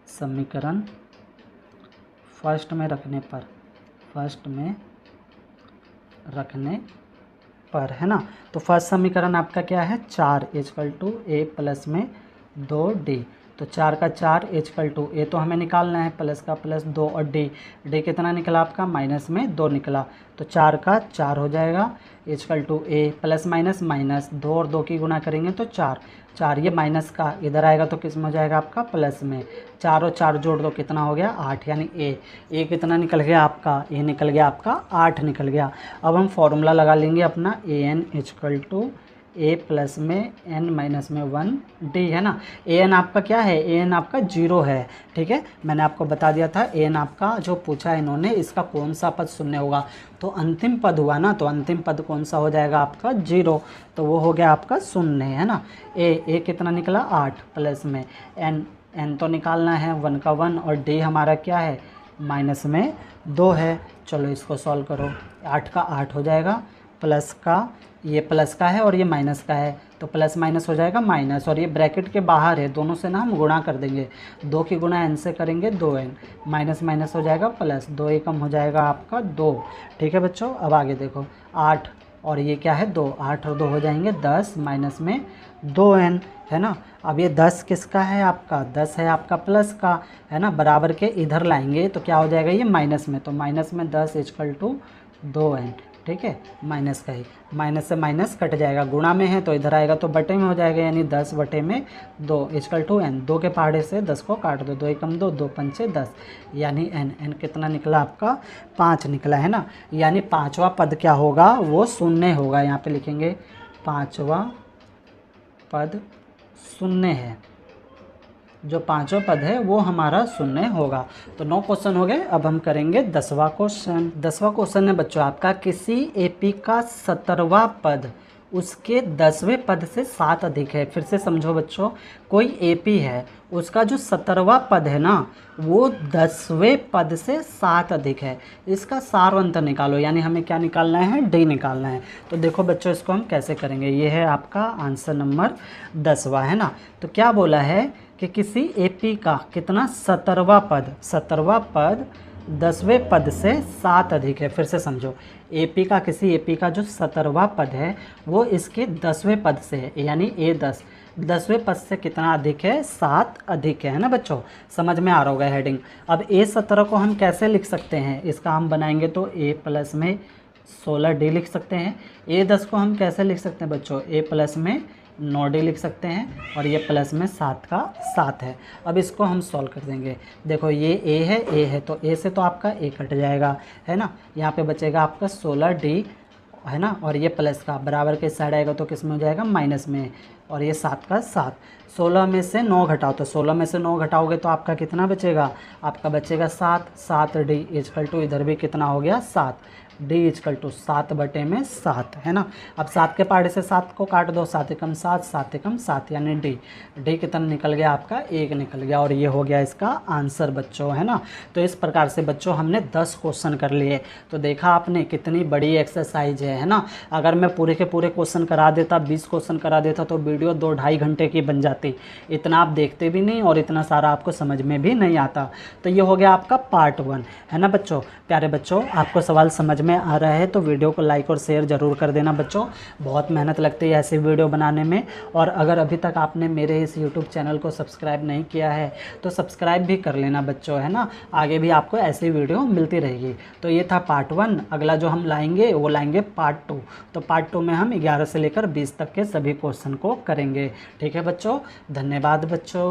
समीकरण फर्स्ट में रखने पर, है ना। तो फर्स्ट समीकरण आपका क्या है, 4 इजकल टू ए प्लस में 2d। तो 4 का 4 इजकल टू, ए तो हमें निकालना है, प्लस का प्लस 2, और डी कितना निकला आपका, माइनस में 2 निकला। तो 4 का 4 हो जाएगा equal to A plus minus minus, 2 और 2 की गुना करेंगे तो 4, 4 ये माइनस का इधर आएगा तो किस में हो जाएगा आपका, प्लस में। 4 और 4 जोड़ दो कितना हो गया 8, यानी ए कितना निकल गया आपका, ए निकल गया आपका 8 निकल गया। अब हम फॉर्मूला लगा लेंगे अपना, a n equal to A plus में n माइनस में 1d, है ना। ए एन आपका क्या है, ए एन आपका 0 है, ठीक है। मैंने आपको बता दिया था, ए एन आपका जो पूछा है इन्होंने, इसका कौन सा पद शून्य होगा, तो अंतिम पद हुआ ना, तो अंतिम पद कौन सा हो जाएगा आपका 0, तो वो हो गया आपका शून्य, है ना। ए कितना निकला 8 प्लस में n तो निकालना है, 1 का 1, और d हमारा क्या है, माइनस में 2 है। चलो इसको सॉल्व करो, 8 का 8 हो जाएगा, प्लस का, ये प्लस का है और ये माइनस का है, तो प्लस माइनस हो जाएगा माइनस, और ये ब्रैकेट के बाहर है, दोनों से ना हम गुणा कर देंगे, 2 की गुणा n से करेंगे 2n, माइनस माइनस हो जाएगा प्लस, 2 एकम हो जाएगा आपका 2, ठीक है बच्चों। अब आगे देखो, 8 और ये क्या है 2, 8 और 2 हो जाएंगे 10, माइनस में 2n, है ना। अब ये 10 किसका है आपका, 10 है आपका प्लस का, है ना, बराबर के इधर लाएंगे तो क्या हो जाएगा ये माइनस में, तो माइनस में 10 इजकल टू 2n, ठीक है, माइनस का ही, माइनस से माइनस कट जाएगा, गुणा में है तो इधर आएगा तो बटे में हो जाएगा, यानी 10 बटे में 2 इजकल टू n, 2 के पहाड़े से 10 को काट दो, 2 एकम 2, 2 पंचे 10, यानी n कितना निकला आपका 5 निकला, है ना। यानी 5वां पद क्या होगा, वो शून्य होगा, यहाँ पे लिखेंगे 5वां पद शून्य है, जो पांचों पद है वो हमारा शून्य होगा। तो 9 क्वेश्चन हो गए। अब हम करेंगे 10वां क्वेश्चन। 10वां क्वेश्चन है बच्चों आपका, किसी एपी का 17वां पद उसके 10वें पद से 7 अधिक है। फिर से समझो बच्चों, कोई एपी है, उसका जो 17वां पद है ना वो 10वें पद से 7 अधिक है। इसका सारवंत निकालो, यानी हमें क्या निकालना है, डी निकालना है। तो देखो बच्चों इसको हम कैसे करेंगे। ये है आपका आंसर नंबर 10वां, है ना। तो क्या बोला है कि किसी एपी का कितना 17वां पद, 17वां पद 10वें पद से 7 अधिक है। फिर से समझो, एपी का, किसी एपी का जो 17वां पद है वो इसके 10वें पद से है, यानी A10 10वें पद से कितना अधिक है, 7 अधिक है ना बच्चों। समझ में आ रहा होगा हेडिंग। अब A17 को हम कैसे लिख सकते हैं, इसका हम बनाएंगे तो A प्लस में 16D लिख सकते हैं। A10 को हम कैसे लिख सकते हैं बच्चों, A प्लस में 9D लिख सकते हैं, और ये प्लस में 7 का 7 है। अब इसको हम सॉल्व कर देंगे। देखो ये A है तो A से तो आपका A कट जाएगा, है ना। यहाँ पे बचेगा आपका 16D, है ना, और ये प्लस का बराबर के साइड आएगा तो किस में हो जाएगा, माइनस में, और ये 7 का 7। 16 में से 9 घटाओ, तो 16 में से 9 घटाओगे तो आपका कितना बचेगा, आपका बचेगा 7। 7D इजकल टू इधर भी कितना हो गया, 7। D इजकल टू 7/7, है ना। अब 7 के पहाड़े से 7 को काट दो, 7 एकम 7, 7 एकम 7, यानी D कितना निकल गया आपका, 1 निकल गया, और ये हो गया इसका आंसर बच्चों, है ना। तो इस प्रकार से बच्चों हमने 10 क्वेश्चन कर लिए। तो देखा आपने कितनी बड़ी एक्सरसाइज है ना। अगर मैं पूरे के पूरे क्वेश्चन करा देता, 20 क्वेश्चन करा देता तो वीडियो 2-2.5 घंटे की बन जाती। इतना आप देखते भी नहीं और इतना सारा आपको समझ में भी नहीं आता। तो ये हो गया आपका पार्ट 1, है ना बच्चों। प्यारे बच्चों, आपको सवाल समझ में आ रहा है तो वीडियो को लाइक और शेयर ज़रूर कर देना बच्चों। बहुत मेहनत लगती है ऐसी वीडियो बनाने में। और अगर अभी तक आपने मेरे इस यूट्यूब चैनल को सब्सक्राइब नहीं किया है तो सब्सक्राइब भी कर लेना बच्चों, है ना। आगे भी आपको ऐसी वीडियो मिलती रहेगी। तो ये था पार्ट 1। अगला जो हम लाएंगे वो लाएंगे पार्ट 2। तो पार्ट 2 में हम 11 से लेकर 20 तक के सभी क्वेश्चन को करेंगे। ठीक है बच्चों, धन्यवाद बच्चों।